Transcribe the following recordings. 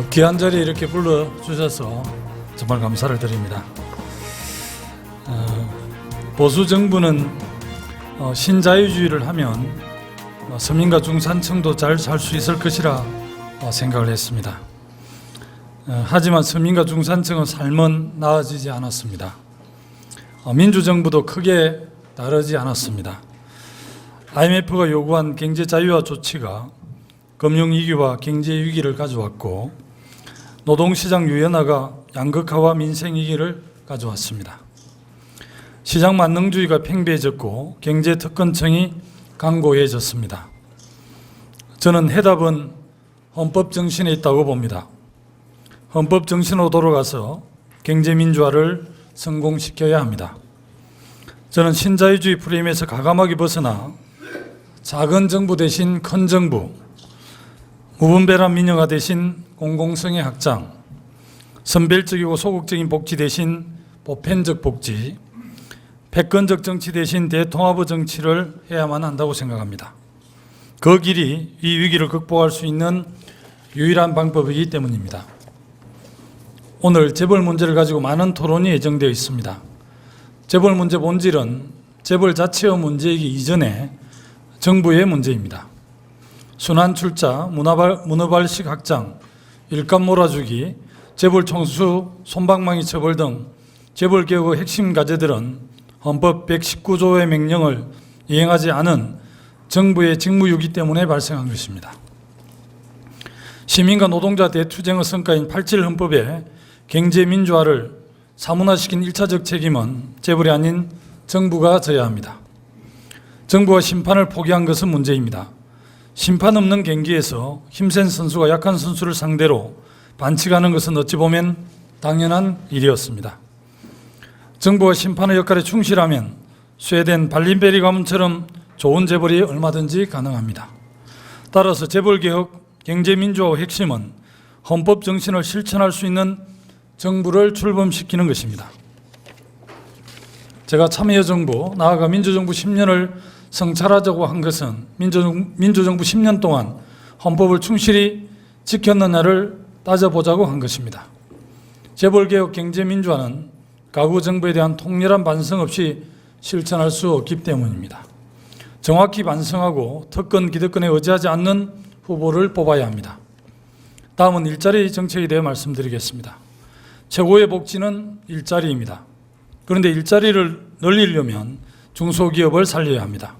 귀한 자리에 이렇게 불러주셔서 정말 감사를 드립니다. 보수 정부는 신자유주의를 하면 서민과 중산층도 잘 살 수 있을 것이라 생각을 했습니다. 하지만 서민과 중산층의 삶은 나아지지 않았습니다. 민주정부도 크게 다르지 않았습니다. IMF가 요구한 경제 자유화 조치가 금융위기와 경제위기를 가져왔고 노동시장 유연화가 양극화와 민생위기를 가져왔습니다. 시장 만능주의가 팽배해졌고 경제특권층이 강고해졌습니다. 저는 해답은 헌법 정신에 있다고 봅니다. 헌법 정신으로 돌아가서 경제민주화를 성공시켜야 합니다. 저는 신자유주의 프레임에서 과감하게 벗어나 작은 정부 대신 큰 정부, 무분별한 민영화 대신 공공성의 확장, 선별적이고 소극적인 복지 대신 보편적 복지, 패권적 정치 대신 대통합의 정치를 해야만 한다고 생각합니다. 그 길이 이 위기를 극복할 수 있는 유일한 방법이기 때문입니다. 오늘 재벌 문제를 가지고 많은 토론이 예정되어 있습니다. 재벌 문제 본질은 재벌 자체의 문제이기 이전에 정부의 문제입니다. 순환 출자, 문어발식 확장, 일감 몰아주기, 재벌 총수, 솜방망이 처벌 등 재벌 개혁의 핵심 과제들은 헌법 119조의 명령을 이행하지 않은 정부의 직무유기 때문에 발생한 것입니다. 시민과 노동자 대투쟁의 성과인 87 헌법에 경제민주화를 사문화시킨 1차적 책임은 재벌이 아닌 정부가 져야 합니다. 정부가 심판을 포기한 것은 문제입니다. 심판 없는 경기에서 힘센 선수가 약한 선수를 상대로 반칙하는 것은 어찌 보면 당연한 일이었습니다. 정부가 심판의 역할에 충실하면 스웨덴 발린베리 가문처럼 좋은 재벌이 얼마든지 가능합니다. 따라서 재벌개혁, 경제민주화의 핵심은 헌법 정신을 실천할 수 있는 정부를 출범시키는 것입니다. 제가 참여정부, 나아가 민주정부 10년을 성찰하자고 한 것은 민주정부 10년 동안 헌법을 충실히 지켰느냐를 따져보자고 한 것입니다. 재벌개혁 경제민주화는 가구 정부에 대한 통렬한 반성 없이 실천할 수 없기 때문입니다. 정확히 반성하고 특권, 기득권에 의지하지 않는 후보를 뽑아야 합니다. 다음은 일자리 정책에 대해 말씀드리겠습니다. 최고의 복지는 일자리입니다. 그런데 일자리를 늘리려면 중소기업을 살려야 합니다.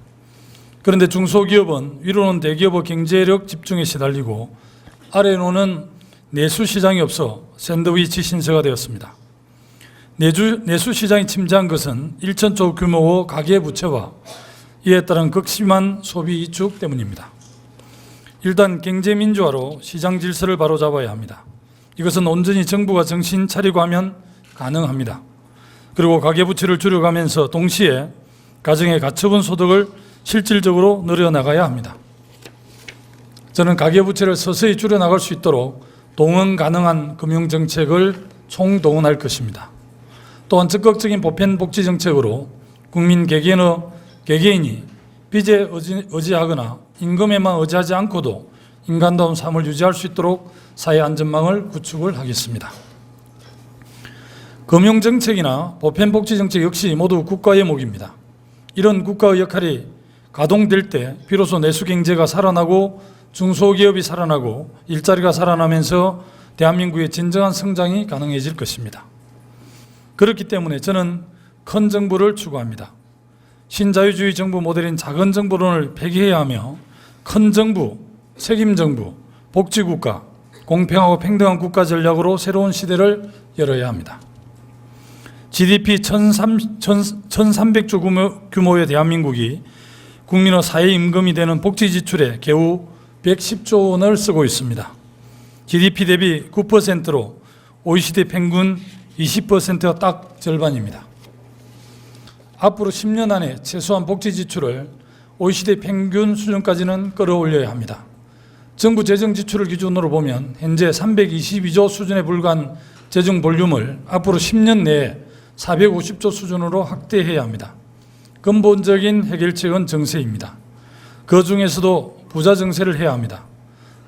그런데 중소기업은 위로는 대기업의 경제력 집중에 시달리고 아래로는 내수시장이 없어 샌드위치 신세가 되었습니다. 내수시장이 침체한 것은 1천조 규모의 가계부채와 이에 따른 극심한 소비 이축 때문입니다. 일단 경제민주화로 시장 질서를 바로잡아야 합니다. 이것은 온전히 정부가 정신 차리고 하면 가능합니다. 그리고 가계부채를 줄여가면서 동시에 가정의 가처분 소득을 실질적으로 늘려나가야 합니다. 저는 가계부채를 서서히 줄여나갈 수 있도록 동원 가능한 금융정책을 총동원할 것입니다. 또한 적극적인 보편복지정책으로 국민 개개인이 빚에 의지하거나 임금에만 의지하지 않고도 인간다운 삶을 유지할 수 있도록 사회 안전망을 구축을 하겠습니다. 금융정책이나 보편복지정책 역시 모두 국가의 몫입니다. 이런 국가의 역할이 가동될 때 비로소 내수경제가 살아나고 중소기업이 살아나고 일자리가 살아나면서 대한민국의 진정한 성장이 가능해질 것입니다. 그렇기 때문에 저는 큰 정부를 추구합니다. 신자유주의 정부 모델인 작은 정부론을 폐기해야 하며 큰 정부, 책임 정부, 복지국가, 공평하고 평등한 국가 전략으로 새로운 시대를 열어야 합니다. GDP 1300조 규모의 대한민국이 국민의 사회 임금이 되는 복지 지출에 겨우 110조 원을 쓰고 있습니다. GDP 대비 9%로 OECD 평균 20%가 딱 절반입니다. 앞으로 10년 안에 최소한 복지 지출을 OECD 평균 수준까지는 끌어올려야 합니다. 정부 재정 지출을 기준으로 보면 현재 322조 수준에 불과한 재정 볼륨을 앞으로 10년 내에 450조 수준으로 확대해야 합니다. 근본적인 해결책은 정세입니다. 그 중에서도 부자 정세를 해야 합니다.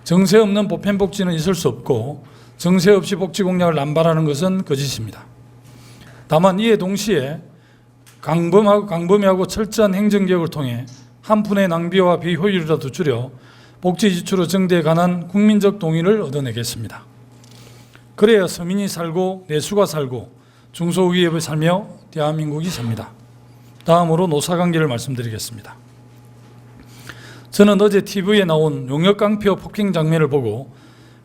정세 없는 보편복지는 있을 수 없고 정세 없이 복지 공약을 남발하는 것은 거짓입니다. 다만 이에 동시에 강범위하고 철저한 행정개혁을 통해 한 푼의 낭비와 비효율이라도 줄여 복지 지출의 증대에 관한 국민적 동의를 얻어내겠습니다. 그래야 서민이 살고 내수가 살고 중소기업이 살며 대한민국이 삽니다. 다음으로 노사관계를 말씀드리겠습니다. 저는 어제 TV에 나온 용역깡패 폭행 장면을 보고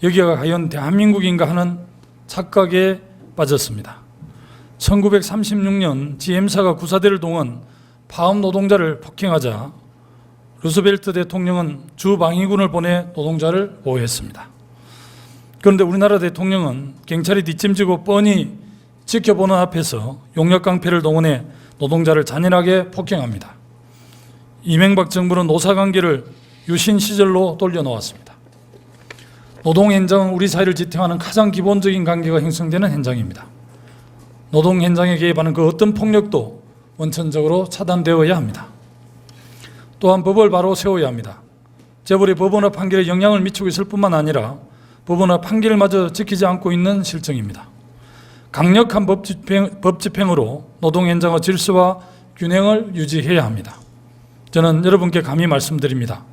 여기가 과연 대한민국인가 하는 착각에 빠졌습니다. 1936년 GM사가 구사대를 동원 파업 노동자를 폭행하자 루스벨트 대통령은 주방위군을 보내 노동자를 보호했습니다. 그런데 우리나라 대통령은 경찰이 뒷짐지고 뻔히 지켜보는 앞에서 용역깡패를 동원해 노동자를 잔인하게 폭행합니다. 이명박 정부는 노사관계를 유신 시절로 돌려놓았습니다. 노동 현장은 우리 사회를 지탱하는 가장 기본적인 관계가 형성되는 현장입니다. 노동 현장에 개입하는 그 어떤 폭력도 원천적으로 차단되어야 합니다. 또한 법을 바로 세워야 합니다. 재벌이 법원의 판결에 영향을 미치고 있을 뿐만 아니라 법원의 판결마저 지키지 않고 있는 실정입니다. 강력한 법 집행으로 노동 현장의 질서와 균형을 유지해야 합니다. 저는 여러분께 감히 말씀드립니다.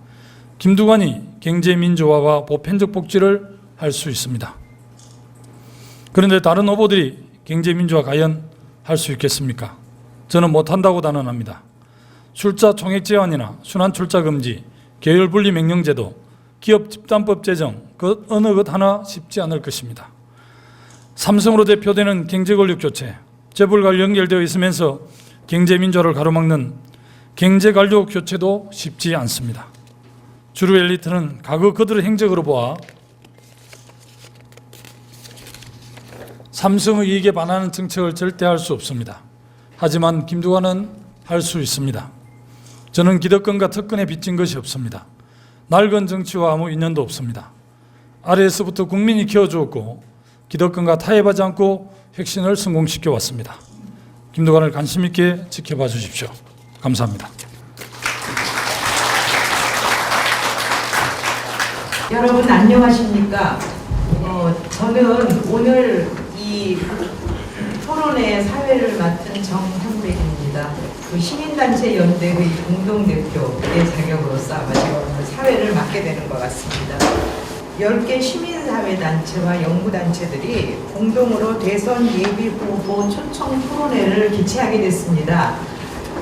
김두관이 경제 민주화와 보편적 복지를 할 수 있습니다. 그런데 다른 후보들이 경제 민주화 과연 할 수 있겠습니까? 저는 못한다고 단언합니다. 출자 총액 제한이나 순환 출자 금지, 계열 분리 명령 제도, 기업 집단법 제정, 그 어느 것 하나 쉽지 않을 것입니다. 삼성으로 대표되는 경제 권력 교체, 재벌과 연결되어 있으면서 경제 민주화를 가로막는 경제 관료 교체도 쉽지 않습니다. 주류 엘리트는 과거 그들의 행적으로 보아 삼성의 이익에 반하는 정책을 절대 할 수 없습니다. 하지만 김두관은 할 수 있습니다. 저는 기득권과 특권에 빚진 것이 없습니다. 낡은 정치와 아무 인연도 없습니다. 아래에서부터 국민이 키워주었고 기득권과 타협하지 않고 혁신을 성공시켜 왔습니다. 김두관을 관심 있게 지켜봐 주십시오. 감사합니다. 여러분 안녕하십니까? 저는 오늘 이 토론회 사회를 맡은 정현백입니다. 그 시민단체 연대의 공동대표의 자격으로서 아마 제가 오늘 사회를 맡게 되는 것 같습니다. 10개 시민사회단체와 연구단체들이 공동으로 대선 예비후보 초청 토론회를 개최하게 됐습니다.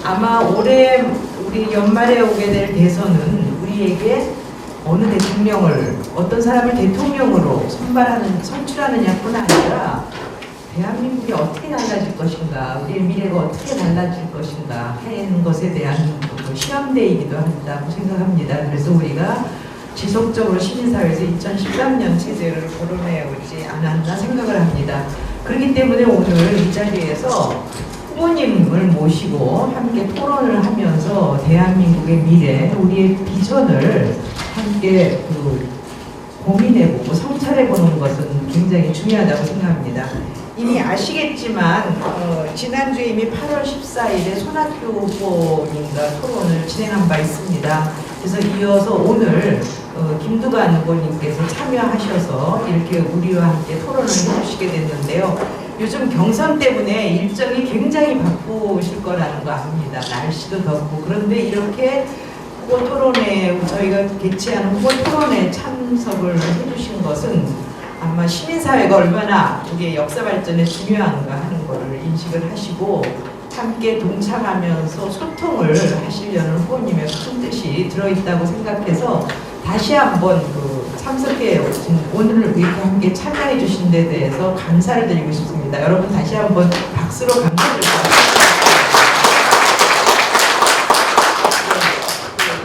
아마 올해 우리 연말에 오게 될 대선은 우리에게 어느 대통령을, 어떤 사람을 대통령으로 선출하느냐뿐 아니라 대한민국이 어떻게 달라질 것인가, 우리의 미래가 어떻게 달라질 것인가 하는 것에 대한 시험대이기도 한다고 생각합니다. 그래서 우리가 지속적으로 시민사회에서 2013년 체제를 거론해 오지 않았나 생각을 합니다. 그렇기 때문에 오늘 이 자리에서 후보님을 모시고 함께 토론을 하면서 대한민국의 미래, 우리의 비전을 함께 고민해보고 성찰해보는 것은 굉장히 중요하다고 생각합니다. 이미 아시겠지만 지난주에 이미 8월 14일에 손학규 후보님과 토론을 진행한 바 있습니다. 그래서 이어서 오늘 김두관 후보님께서 참여하셔서 이렇게 우리와 함께 토론을 해주시게 됐는데요. 요즘 경선 때문에 일정이 굉장히 바쁘실 거라는 거 압니다. 날씨도 덥고. 그런데 이렇게 후보 토론회, 저희가 개최하는 후보 토론회 참석을 해주신 것은 아마 시민사회가 얼마나 우리의 역사 발전에 중요한가 하는 것을 인식을 하시고 함께 동참하면서 소통을 하시려는 후보님의 큰 뜻이 들어있다고 생각해서 다시 한번 참석해 오신, 오늘 이렇게 함께 참여해 주신 데 대해서 감사를 드리고 싶습니다. 여러분 다시 한번 박수로 감사드립니다.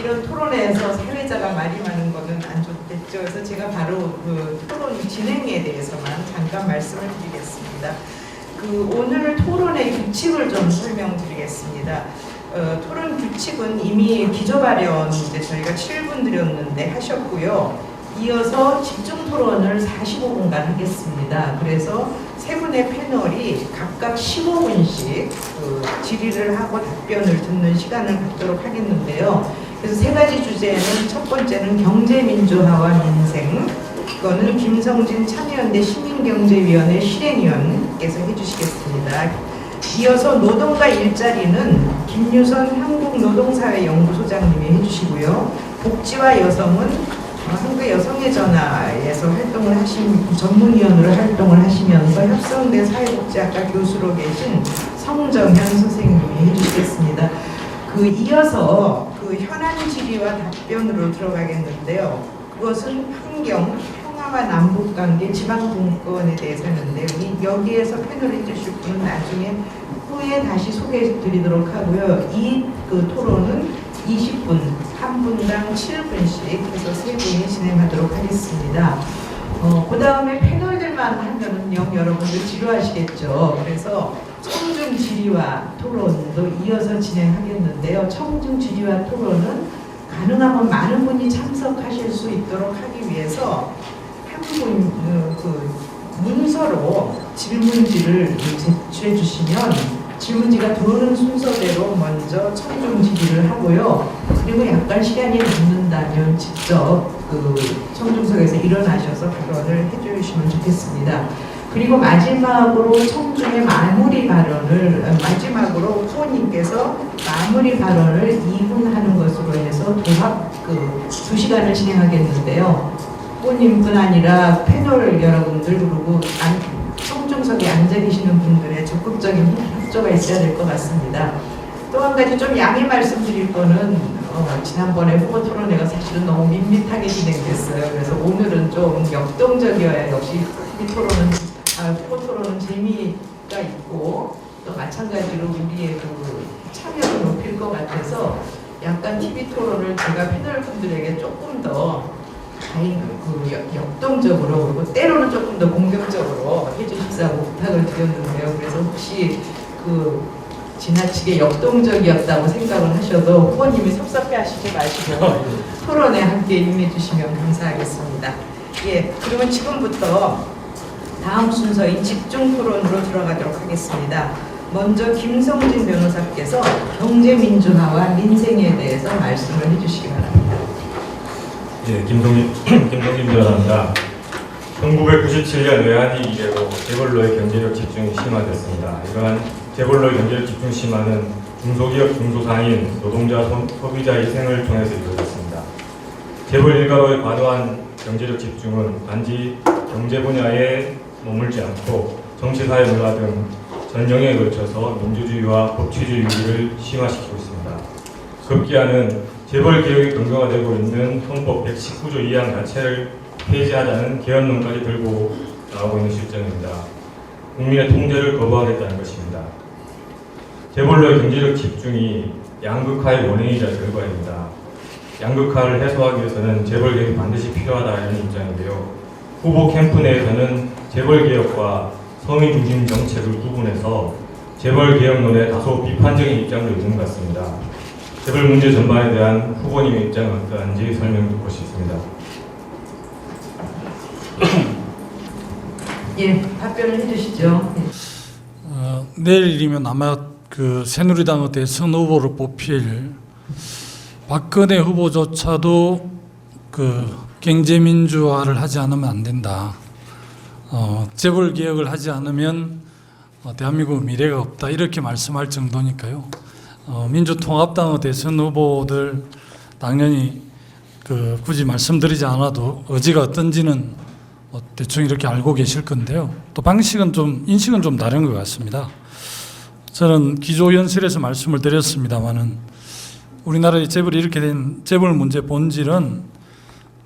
이런 토론회에서 사회자가 말이 많은 것은 안 좋겠죠. 그래서 제가 바로 토론 진행에 대해서만 잠깐 말씀을 드리겠습니다. 오늘 토론의 규칙을 좀 설명드리겠습니다. 토론 규칙은 이미 기조 발언 저희가 7분 드렸는데 하셨고요. 이어서 집중 토론을 45분간 하겠습니다. 그래서 세 분의 패널이 각각 15분씩 질의를 하고 답변을 듣는 시간을 갖도록 하겠는데요. 그래서 세 가지 주제는 첫 번째는 경제민주화와 민생. 이거는 김성진 참여연대 시민경제위원회 실행위원께서 해주시겠습니다. 이어서 노동과 일자리는 김유선 한국노동사회연구소장님이 해주시고요. 복지와 여성은 한국여성의 전화에서 활동을 하신 전문위원으로 활동을 하시면서 협성대 사회복지학과 교수로 계신 성정현 선생님이 해주시겠습니다. 이어서 현안 질의와 답변으로 들어가겠는데요. 그것은 환경, 평화와 남북관계, 지방분권에 대해서 했는데 여기에서 패널 해주실 분은 나중에 후에 다시 소개해 드리도록 하고요. 이 토론은 20분, 한 분당 7분씩 해서 세 분이 진행하도록 하겠습니다. 그 다음에 패널들만 하면은요, 여러분들 지루하시겠죠. 그래서 청중 질의와 토론도 이어서 진행하겠는데요. 청중 질의와 토론은 가능하면 많은 분이 참석하실 수 있도록 하기 위해서 한 분 문서로 질문지를 제출해 주시면 질문지가 들어오는 순서대로 먼저 청중 질의를 하고요. 그리고 약간 시간이 남는다면 직접 청중석에서 일어나셔서 발언을 해주시면 좋겠습니다. 그리고 마지막으로 청중의 마지막으로 후보님께서 마무리 발언을 2분 하는 것으로 해서 도합 2시간을 진행하겠는데요. 후보님뿐 아니라 패널 여러분들 그리고 청중석에 앉아 계시는 분들의 적극적인 협조가 있어야 될 것 같습니다. 또 한 가지 좀 양해 말씀드릴 거는 지난번에 후보 토론회가 사실은 너무 밋밋하게 진행됐어요. 그래서 오늘은 좀 역동적이어야 역시 후보 토론은 재미가 있고 또 마찬가지로 우리의 참여를 높일 것 같아서 약간 TV 토론을 제가 패널 분들에게 조금 더 역동적으로 그리고 때로는 조금 더 공격적으로 해주십사고 부탁을 드렸는데요. 그래서 혹시 지나치게 역동적이었다고 생각을 하셔도 후보님이 섭섭해하시지 마시고 토론에 함께 임해주시면 감사하겠습니다. 예, 그러면 지금부터 다음 순서인 집중 토론으로 들어가도록 하겠습니다. 먼저 김성진 변호사께서 경제민주화와 민생에 대해서 말씀을 해주시기 바랍니다. 예, 김성진 변호사입니다. 1997년 외환위 이래로 재벌로의 경제력 집중이 심화됐습니다. 이러한 재벌로의 경제력 집중 심화는 중소기업 중소상인 노동자 소비자의 희생을 통해서 이루어졌습니다. 재벌 일가로의 과도한 경제력 집중은 단지 경제 분야에 머물지 않고 정치, 사회, 문화 등 전 영역에 걸쳐서 민주주의와 법치주의를 심화시키고 있습니다. 급기야는 재벌 개혁이 강조화되고 있는 헌법 119조 2항 자체를 폐지하자는 개헌론까지 들고 나오고 있는 실정입니다. 국민의 통제를 거부하겠다는 것입니다. 재벌로의 경제력 집중이 양극화의 원인이자 결과입니다. 양극화를 해소하기 위해서는 재벌 개혁이 반드시 필요하다는 입장인데요. 후보 캠프 내에서는 재벌 개혁과 서민 중심 정책을 구분해서 재벌 개혁론에 다소 비판적인 입장도 있는 것 같습니다. 재벌 문제 전반에 대한 후보님의 입장은 어떠한지 설명 듣고 싶습니다. 예, 답변을 해주시죠. 내일이면 아마 새누리당의 대선 후보를 뽑힐 박근혜 후보조차도 경제민주화를 하지 않으면 안 된다. 재벌 개혁을 하지 않으면 대한민국 미래가 없다 이렇게 말씀할 정도니까요. 민주통합당의 대선 후보들 당연히 굳이 말씀드리지 않아도 의지가 어떤지는 대충 이렇게 알고 계실 건데요. 또 인식은 좀 다른 것 같습니다. 저는 기조연설에서 말씀을 드렸습니다만은 우리나라의 재벌이 이렇게 된 재벌 문제 본질은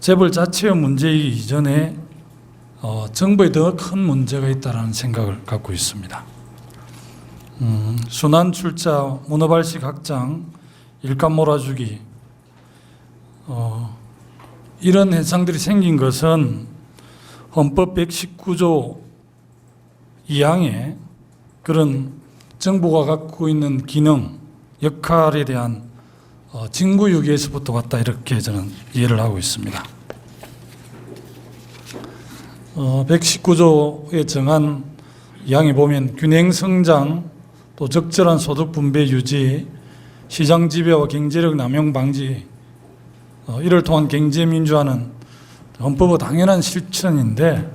재벌 자체의 문제이기 이전에 정부에 더 큰 문제가 있다는 생각을 갖고 있습니다. 순환 출자, 문어발식 확장, 일감 몰아주기 이런 현상들이 생긴 것은 헌법 119조 2항에 그런 정부가 갖고 있는 기능, 역할에 대한 징구유기에서부터 왔다 이렇게 저는 이해를 하고 있습니다. 119조에 정한 2항에 보면 균형 성장, 또 적절한 소득 분배 유지, 시장 지배와 경제력 남용 방지 이를 통한 경제민주화는 헌법의 당연한 실천인데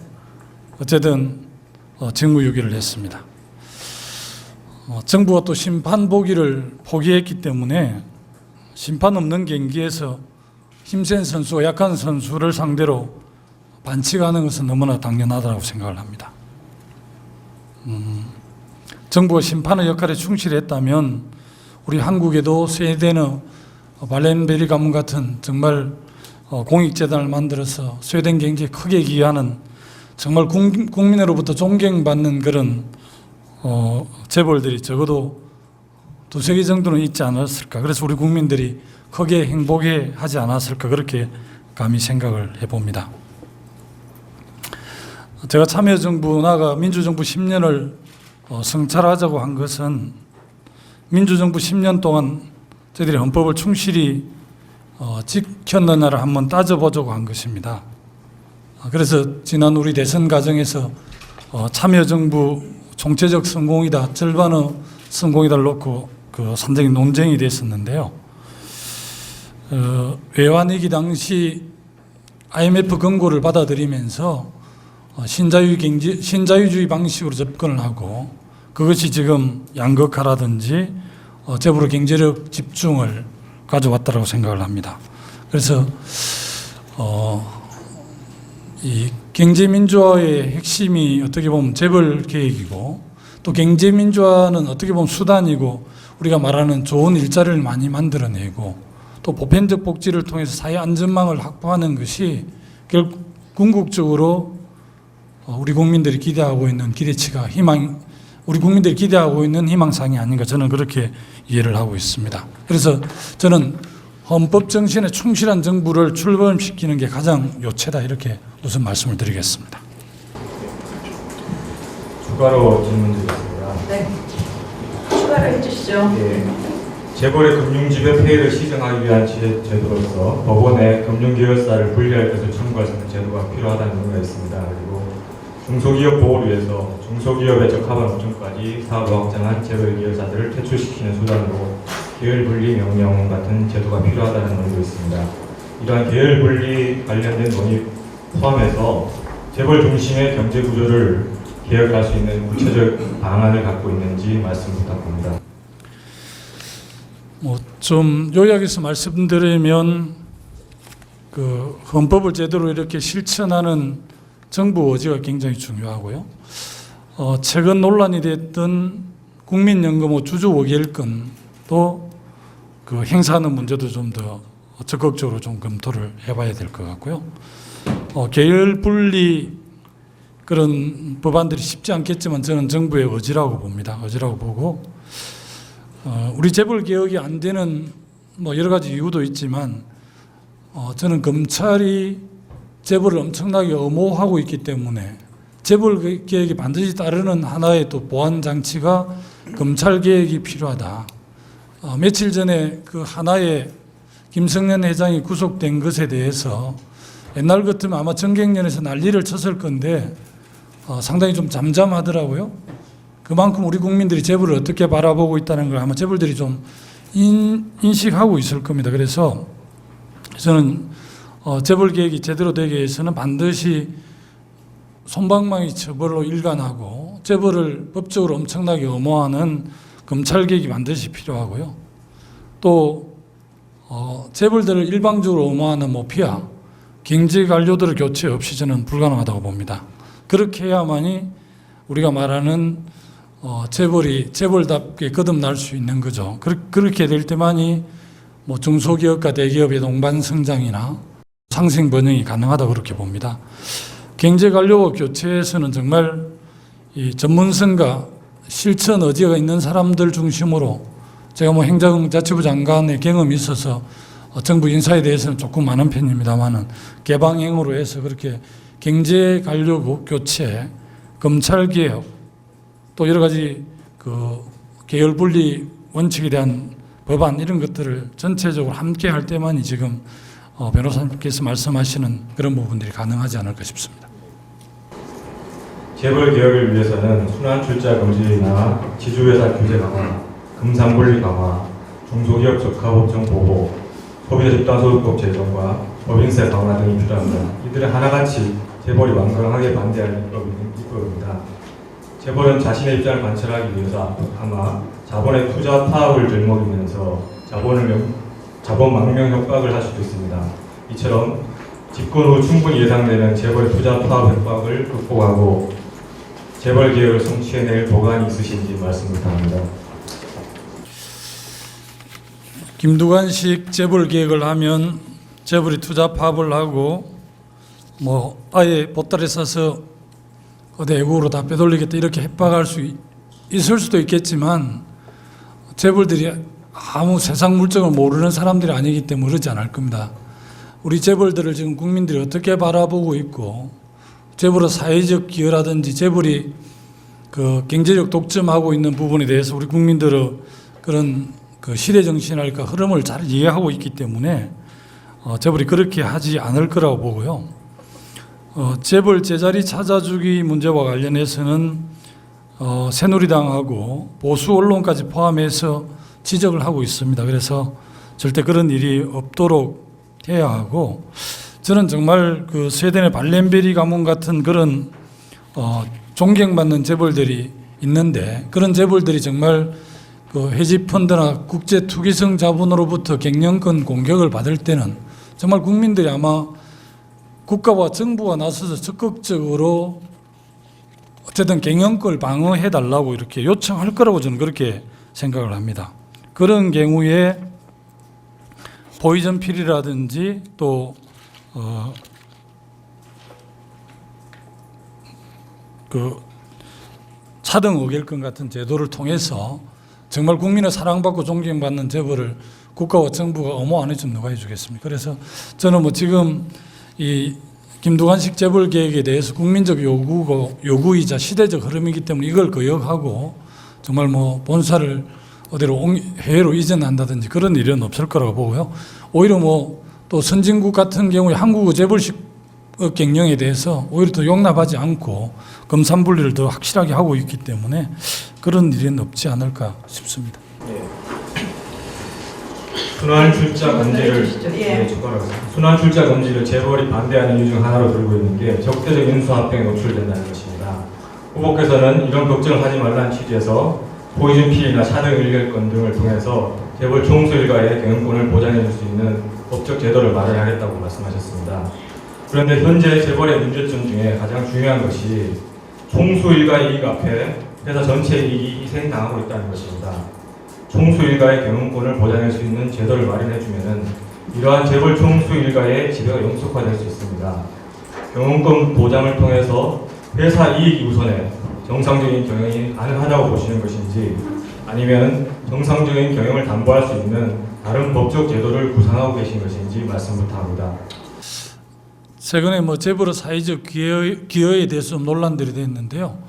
어쨌든 직무유기를 했습니다. 정부가 또 심판 보기를 포기했기 때문에 심판 없는 경기에서 힘센 선수와 약한 선수를 상대로 반칙하는 것은 너무나 당연하다고 생각을 합니다. 정부가 심판의 역할에 충실했다면 우리 한국에도 스웨덴의 발렌베리 가문 같은 정말 공익재단을 만들어서 스웨덴 경제에 크게 기여하는 정말 국민으로부터 존경받는 그런 재벌들이 적어도 두세 개 정도는 있지 않았을까. 그래서 우리 국민들이 크게 행복해 하지 않았을까. 그렇게 감히 생각을 해봅니다. 제가 참여정부 나아가 민주정부 10년을 성찰하자고 한 것은 민주정부 10년 동안 저희들이 헌법을 충실히 지켰느냐를 한번 따져보자고 한 것입니다. 그래서 지난 우리 대선 과정에서 참여정부 총체적 성공이다, 절반의 성공이다를 놓고 그 산적인 논쟁이 됐었는데요. 외환위기 당시 IMF 권고를 받아들이면서 신자유주의 방식으로 접근을 하고 그것이 지금 양극화라든지 재벌의 경제력 집중을 가져왔다고 생각을 합니다. 그래서 이 경제민주화의 핵심이 어떻게 보면 재벌 개혁이고 또 경제민주화는 어떻게 보면 수단이고 우리가 말하는 좋은 일자리를 많이 만들어내고 또 보편적 복지를 통해서 사회 안전망을 확보하는 것이 결국 궁극적으로 우리 국민들이 기대하고 있는 기대치가 우리 국민들이 기대하고 있는 희망사항이 아닌가 저는 그렇게 이해를 하고 있습니다. 그래서 저는 헌법 정신에 충실한 정부를 출범시키는 게 가장 요체다 이렇게 우선 말씀을 드리겠습니다. 추가로 질문드리겠습니다. 네, 추가로 해주시죠. 예, 재벌의 금융지배 폐해를 시정하기 위한 제도로서 법원에 금융계열사를 분리할 것을 청구할 수 있는 제도가 필요하다는 의무가 있습니다. 그리고 중소기업 보호를 위해서 중소기업에 적합한 업종까지 사업을 확장한 재벌계열사들을 퇴출시키는 수단으로 계열분리 명령 같은 제도가 필요하다는 논의도 있습니다. 이러한 계열분리 관련된 논의 포함해서 재벌 중심의 경제구조를 개혁할 수 있는 구체적 방안을 갖고 있는지 말씀 부탁드립니다. 좀 요약해서 말씀드리면 그 헌법을 제대로 이렇게 실천하는 정부 의지가 굉장히 중요하고요. 최근 논란이 됐던 국민연금 주주 5개월권도 그 행사하는 문제도 좀 더 적극적으로 좀 검토를 해봐야 될 것 같고요. 계열 분리 그런 법안들이 쉽지 않겠지만 저는 정부의 의지라고 봅니다. 의지라고 보고 우리 재벌 개혁이 안 되는 여러 가지 이유도 있지만 저는 검찰이 재벌을 엄청나게 엄호하고 있기 때문에 재벌 개혁이 반드시 따르는 하나의 또 보완 장치가 검찰 개혁이 필요하다. 며칠 전에 그 하나의 김성년 회장이 구속된 것에 대해서 옛날 같으면 아마 정경련에서 난리를 쳤을 건데 상당히 좀 잠잠하더라고요. 그만큼 우리 국민들이 재벌을 어떻게 바라보고 있다는 걸 아마 재벌들이 좀 인식하고 있을 겁니다. 그래서 저는 재벌 개혁이 제대로 되기 위해서는 반드시 솜방망이 처벌로 일관하고 재벌을 법적으로 엄청나게 엄호하는 검찰 개혁이 반드시 필요하고요. 또 재벌들을 일방적으로 엄호하는 모피아 경제 관료들의 교체 없이 저는 불가능하다고 봅니다. 그렇게 해야만이 우리가 말하는 재벌이 재벌답게 거듭날 수 있는 거죠. 그렇게 될 때만이 중소기업과 대기업의 동반 성장이나 상생 번영이 가능하다고 그렇게 봅니다. 경제 관료 교체에서는 정말 이 전문성과 실천 의지가 있는 사람들 중심으로 제가 행정자치부 장관의 경험이 있어서 정부 인사에 대해서는 조금 많은 편입니다만은 개방행으로 해서 그렇게 경제 관료 교체, 검찰 개혁, 또 여러 가지 그 계열 분리 원칙에 대한 법안 이런 것들을 전체적으로 함께 할 때만이 지금 변호사님께서 말씀하시는 그런 부분들이 가능하지 않을까 싶습니다. 재벌 개혁을 위해서는 순환 출자 금지나 지주회사 규제 강화, 금상분리 강화, 중소기업 적합업종 보호, 소비자 집단소득법 제정과 법인세 강화 등이 필요합니다. 이들은 하나같이 재벌이 완강하게 반대할 입법입니다. 재벌은 자신의 입장을 관철하기 위해서 아마 자본의 투자 파업을 들먹이면서 자본 망명 협박을 할 수도 있습니다. 이처럼 집권 후 충분히 예상되는 재벌 투자 파업 협박을 극복하고 재벌 개혁을 성취해낼 보관이 있으신지 말씀 부탁합니다. 김두관식 재벌 개혁을 하면 재벌이 투자 파업을 하고 뭐 아예 보따리 싸서 어디 외국으로 다 빼돌리겠다 이렇게 협박할 수 있을 수도 있겠지만 재벌들이 아무 세상 물정을 모르는 사람들이 아니기 때문에 그러지 않을 겁니다. 우리 재벌들을 지금 국민들이 어떻게 바라보고 있고 재벌의 사회적 기여라든지 재벌이 그 경제적 독점하고 있는 부분에 대해서 우리 국민들의 그런 그 시대 정신이랄까 흐름을 잘 이해하고 있기 때문에 재벌이 그렇게 하지 않을 거라고 보고요. 재벌 제자리 찾아주기 문제와 관련해서는 새누리당하고 보수 언론까지 포함해서 지적을 하고 있습니다. 그래서 절대 그런 일이 없도록 해야 하고 저는 정말 그 스웨덴의 발렌베리 가문 같은 그런 존경받는 재벌들이 있는데 그런 재벌들이 정말 그 헤지펀드나 국제투기성 자본으로부터 경영권 공격을 받을 때는 정말 국민들이 아마 국가와 정부가 나서서 적극적으로 어쨌든 경영권을 방어해달라고 이렇게 요청할 거라고 저는 그렇게 생각을 합니다. 그런 경우에 포이즌 필이라든지 또 그 차등 의결권 같은 제도를 통해서 정말 국민의 사랑받고 존경받는 재벌을 국가와 정부가 엄호 안 해주면 누가 해주겠습니까? 그래서 저는 뭐 지금 이 김두관식 재벌 계획에 대해서 국민적 요구이자 시대적 흐름이기 때문에 이걸 거역하고 정말 뭐 본사를 어디로 해외로 이전한다든지 그런 일은 없을 거라고 보고요. 오히려 뭐 또 선진국 같은 경우에 한국의 재벌식 경영에 대해서 오히려 더 용납하지 않고 검산분리를 더 확실하게 하고 있기 때문에 그런 일은 없지 않을까 싶습니다. 순환 출자 금지를 순환 출자 금지를 재벌이 반대하는 이유 중 하나로 들고 있는 게 적대적 인수합병에 노출된다는 것입니다. 후보께서는 이런 걱정을 하지 말라는 취지에서 포이즌 필이나 차등 의결권 등을 통해서 재벌 총수 일가의 경영권을 보장해 줄 수 있는 법적 제도를 마련하겠다고 말씀하셨습니다. 그런데 현재 재벌의 문제점 중에 가장 중요한 것이 총수 일가의 이익 앞에 회사 전체의 이익이 희생당하고 있다는 것입니다. 총수 일가의 경영권을 보장할 수 있는 제도를 마련해주면 이러한 재벌 총수 일가의 지배가 영속화될 수 있습니다. 경영권 보장을 통해서 회사 이익이 우선에 정상적인 경영이 가능하다고 보시는 것인지 아니면 정상적인 경영을 담보할 수 있는 다른 법적 제도를 구상하고 계신 것인지 말씀 부탁합니다. 최근에 뭐 재벌의 사회적 기여에 대해서 논란들이 됐는데요.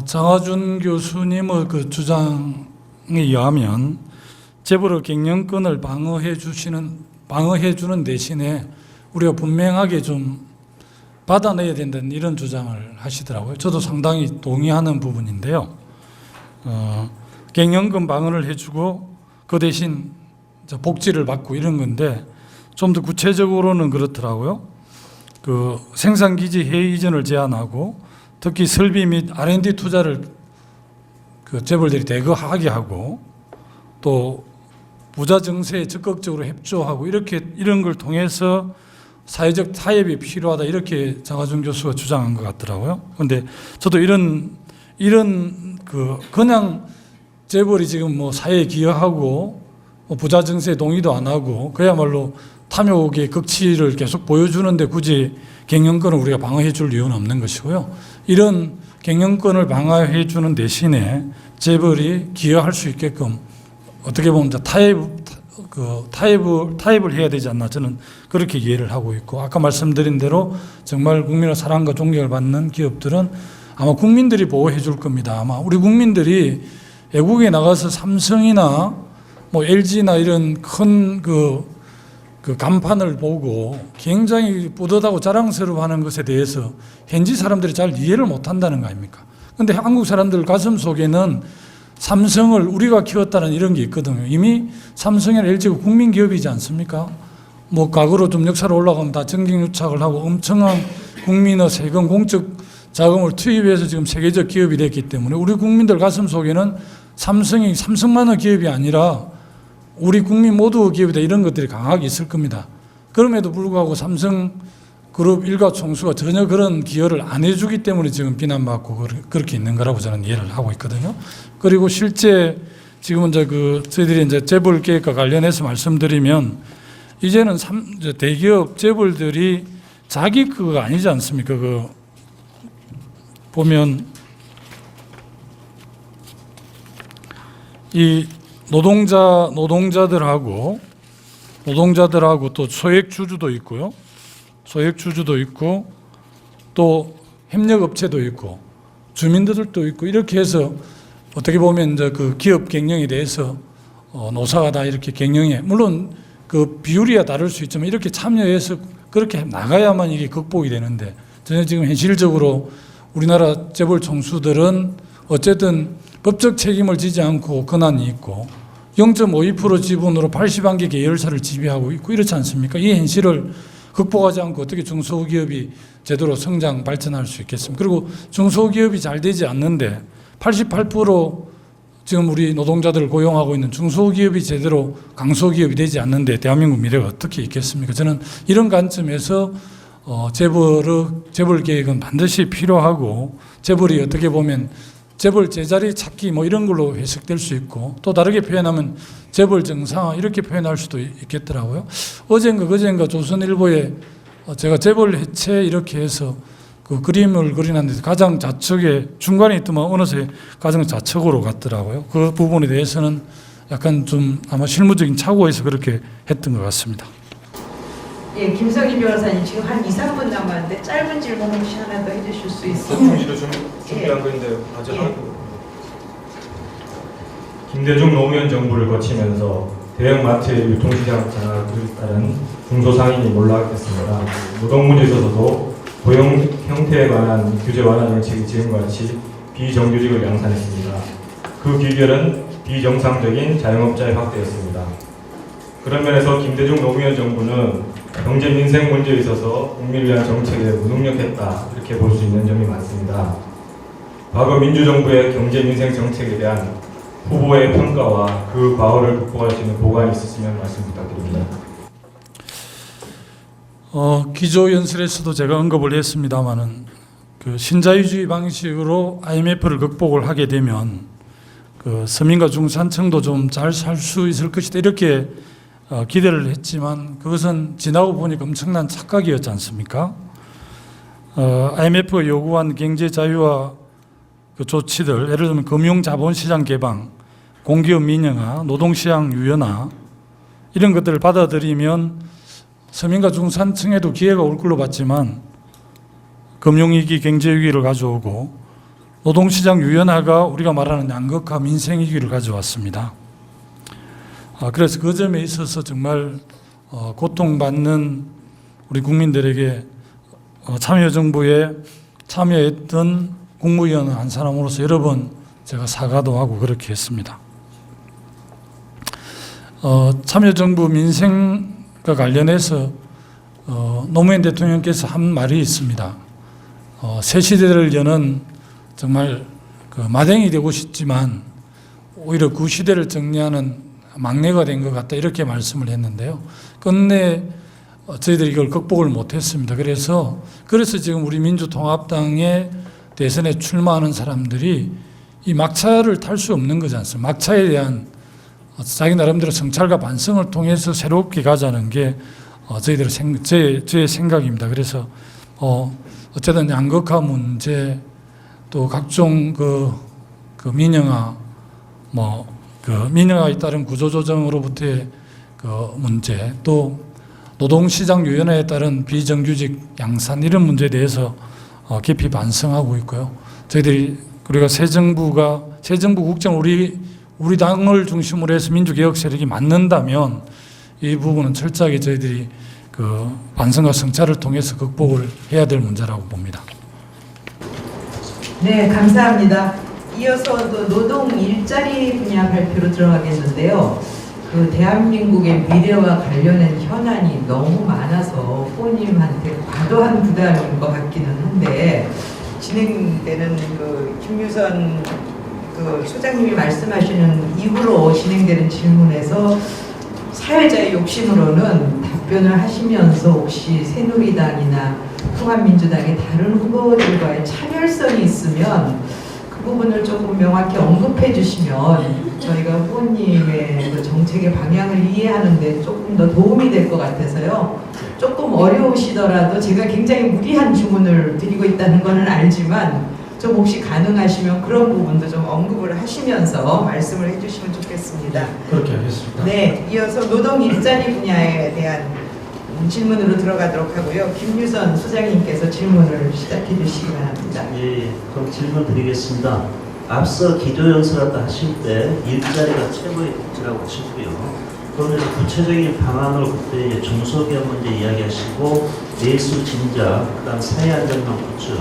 장하준 교수님의 그 주장에 의하면 재벌의 경영권을 방어해주는 대신에 우리가 분명하게 좀 받아내야 된다는 이런 주장을 하시더라고요. 저도 상당히 동의하는 부분인데요. 경영권 방어를 해주고 그 대신 복지를 받고 이런 건데 좀 더 구체적으로는 그렇더라고요. 그 생산기지 해외 이전을 제한하고 특히 설비 및 R&D 투자를 그 재벌들이 대거하게 하고 또 부자 증세에 적극적으로 협조하고 이런 걸 통해서 사회적 타협이 필요하다 이렇게 장하준 교수가 주장한 것 같더라고요. 그런데 저도 이런 그냥 재벌이 지금 뭐 사회에 기여하고 부자 증세에 동의도 안 하고 그야말로 탐욕의 극치를 계속 보여주는데 굳이 경영권을 우리가 방어해 줄 이유는 없는 것이고요. 이런 경영권을 방어해 주는 대신에 재벌이 기여할 수 있게끔 어떻게 보면 타협을 해야 되지 않나 저는 그렇게 이해를 하고 있고 아까 말씀드린 대로 정말 국민의 사랑과 존경을 받는 기업들은 아마 국민들이 보호해 줄 겁니다. 아마 우리 국민들이 외국에 나가서 삼성이나 뭐 LG나 이런 큰 그 간판을 보고 굉장히 뿌듯하고 자랑스러워하는 것에 대해서 현지 사람들이 잘 이해를 못한다는 거 아닙니까? 그런데 한국 사람들 가슴 속에는 삼성을 우리가 키웠다는 이런 게 있거든요. 이미 삼성이나 LG가 국민기업이지 않습니까? 뭐 과거로 좀 역사로 올라가면 다 정경유착을 하고 엄청난 국민의 세금, 공적 자금을 투입해서 지금 세계적 기업이 됐기 때문에 우리 국민들 가슴 속에는 삼성이 삼성만의 기업이 아니라 우리 국민 모두의 기업이다 이런 것들이 강하게 있을 겁니다. 그럼에도 불구하고 삼성그룹 일가 총수가 전혀 그런 기여를 안 해주기 때문에 지금 비난받고 그렇게 있는 거라고 저는 이해를 하고 있거든요. 그리고 실제 지금은 저희들이 이제 재벌 계획과 관련해서 말씀드리면 이제는 대기업 재벌들이 자기 그거 아니지 않습니까? 보면 이 노동자들하고 또 소액주주도 있고요. 소액주주도 있고 또 협력업체도 있고 주민들도 있고 이렇게 해서 어떻게 보면 이제 그 기업 경영에 대해서 노사가 다 이렇게 경영에 물론 그 비율이야 다를 수 있지만 이렇게 참여해서 그렇게 나가야만 이게 극복이 되는데 전혀 지금 현실적으로 우리나라 재벌 총수들은 어쨌든 법적 책임을 지지 않고 권한이 있고 0.52% 지분으로 81개 계열사를 지배하고 있고 이렇지 않습니까? 이 현실을 극복하지 않고 어떻게 중소기업이 제대로 성장 발전할 수 있겠습니까? 그리고 중소기업이 잘 되지 않는데 88% 지금 우리 노동자들을 고용하고 있는 중소기업이 제대로 강소기업이 되지 않는데 대한민국 미래가 어떻게 있겠습니까? 저는 이런 관점에서 재벌 계획은 반드시 필요하고 재벌이 어떻게 보면 재벌 제자리 찾기 뭐 이런 걸로 해석될 수 있고 또 다르게 표현하면 재벌 정상화 이렇게 표현할 수도 있겠더라고요. 어젠가 조선일보에 제가 재벌 해체 이렇게 해서 그 그림을 그리는데 가장 좌측에 중간에 있더만 어느새 가장 좌측으로 갔더라고요. 그 부분에 대해서는 약간 좀 아마 실무적인 착오에서 그렇게 했던 것 같습니다. 예, 김성희 변호사님 지금 한 2, 3분 남았는데 짧은 질문 혹시 하나 더 해주실 수 있어요? 준비도 좀 준비한 건데 아직 김대중 노무현 정부를 거치면서 대형마트의 유통시장 장악을 따른 중소상인이 몰락했습니다. 노동부에 있어서도 고용 형태에 관한 규제 완화 정책이 지금과 같이 비정규직을 양산했습니다. 그 비결은 비정상적인 자영업자의 확대였습니다. 그런 면에서 김대중 노무현 정부는 경제 민생 문제에 있어서 국민을 위한 정책에 무능력했다 이렇게 볼 수 있는 점이 많습니다. 과거 민주정부의 경제 민생 정책에 대한 후보의 평가와 그 과오를 극복할 수 있는 보관이 있으시면 말씀 부탁드립니다. 기조연설에서도 제가 언급을 했습니다마는 그 신자유주의 방식으로 IMF를 극복을 하게 되면 그 서민과 중산층도 좀 잘 살 수 있을 것이다 이렇게 기대를 했지만 그것은 지나고 보니까 엄청난 착각이었지 않습니까? IMF가 요구한 경제 자유화 그 조치들, 예를 들면 금융자본시장 개방, 공기업 민영화, 노동시장 유연화 이런 것들을 받아들이면 서민과 중산층에도 기회가 올 걸로 봤지만 금융위기, 경제위기를 가져오고 노동시장 유연화가 우리가 말하는 양극화, 민생위기를 가져왔습니다. 그래서 그 점에 있어서 정말 고통받는 우리 국민들에게 참여정부에 참여했던 국무위원 한 사람으로서 여러 번 제가 사과도 하고 그렇게 했습니다. 참여정부 민생과 관련해서 노무현 대통령께서 한 말이 있습니다. 새 시대를 여는 정말 그 마댕이 되고 싶지만 오히려 그 시대를 정리하는 막내가 된 것 같다 이렇게 말씀을 했는데요. 끝내 저희들이 이걸 극복을 못했습니다. 그래서 지금 우리 민주통합당의 대선에 출마하는 사람들이 이 막차를 탈 수 없는 거지 않습니까? 막차에 대한 자기 나름대로 성찰과 반성을 통해서 새롭게 가자는 게 저의 생각입니다. 그래서 어쨌든 양극화 문제 또 각종 그 민영화 민영화에 따른 구조조정으로부터의 그 문제 또 노동시장 유연화에 따른 비정규직 양산 이런 문제에 대해서 깊이 반성하고 있고요. 우리가 새 정부 국정 우리 당을 중심으로 해서 민주개혁 세력이 맞는다면 이 부분은 철저하게 저희들이 그 반성과 성찰을 통해서 극복을 해야 될 문제라고 봅니다. 네, 감사합니다. 이어서 그 노동 일자리 분야 발표로 들어가겠는데요. 그 대한민국의 미래와 관련된 현안이 너무 많아서 후보님한테 과도한 부담인 것 같기는 한데, 진행되는 그 김유선 그 소장님이 말씀하시는 이후로 진행되는 질문에서 사회자의 욕심으로는 답변을 하시면서 혹시 새누리당이나 통합민주당의 다른 후보들과의 차별성이 있으면 그 부분을 조금 명확히 언급해 주시면 저희가 후보님의 그 정책의 방향을 이해하는 데 조금 더 도움이 될 것 같아서요. 조금 어려우시더라도 제가 굉장히 무리한 주문을 드리고 있다는 것은 알지만 좀 혹시 가능하시면 그런 부분도 좀 언급을 하시면서 말씀을 해주시면 좋겠습니다. 그렇게 하겠습니다. 네, 이어서 노동 일자리 분야에 대한 질문으로 들어가도록 하고요. 김유선 소장님께서 질문을 시작해 주시기 바랍니다. 예, 그럼 질문 드리겠습니다. 앞서 기조연설을 하실 때 일자리가 최고의 복지라고 하시고요. 그러면서 구체적인 방안을 그때 이제 중소기업 문제 이야기하시고 내수 진작, 그다음 사회 안정망 구축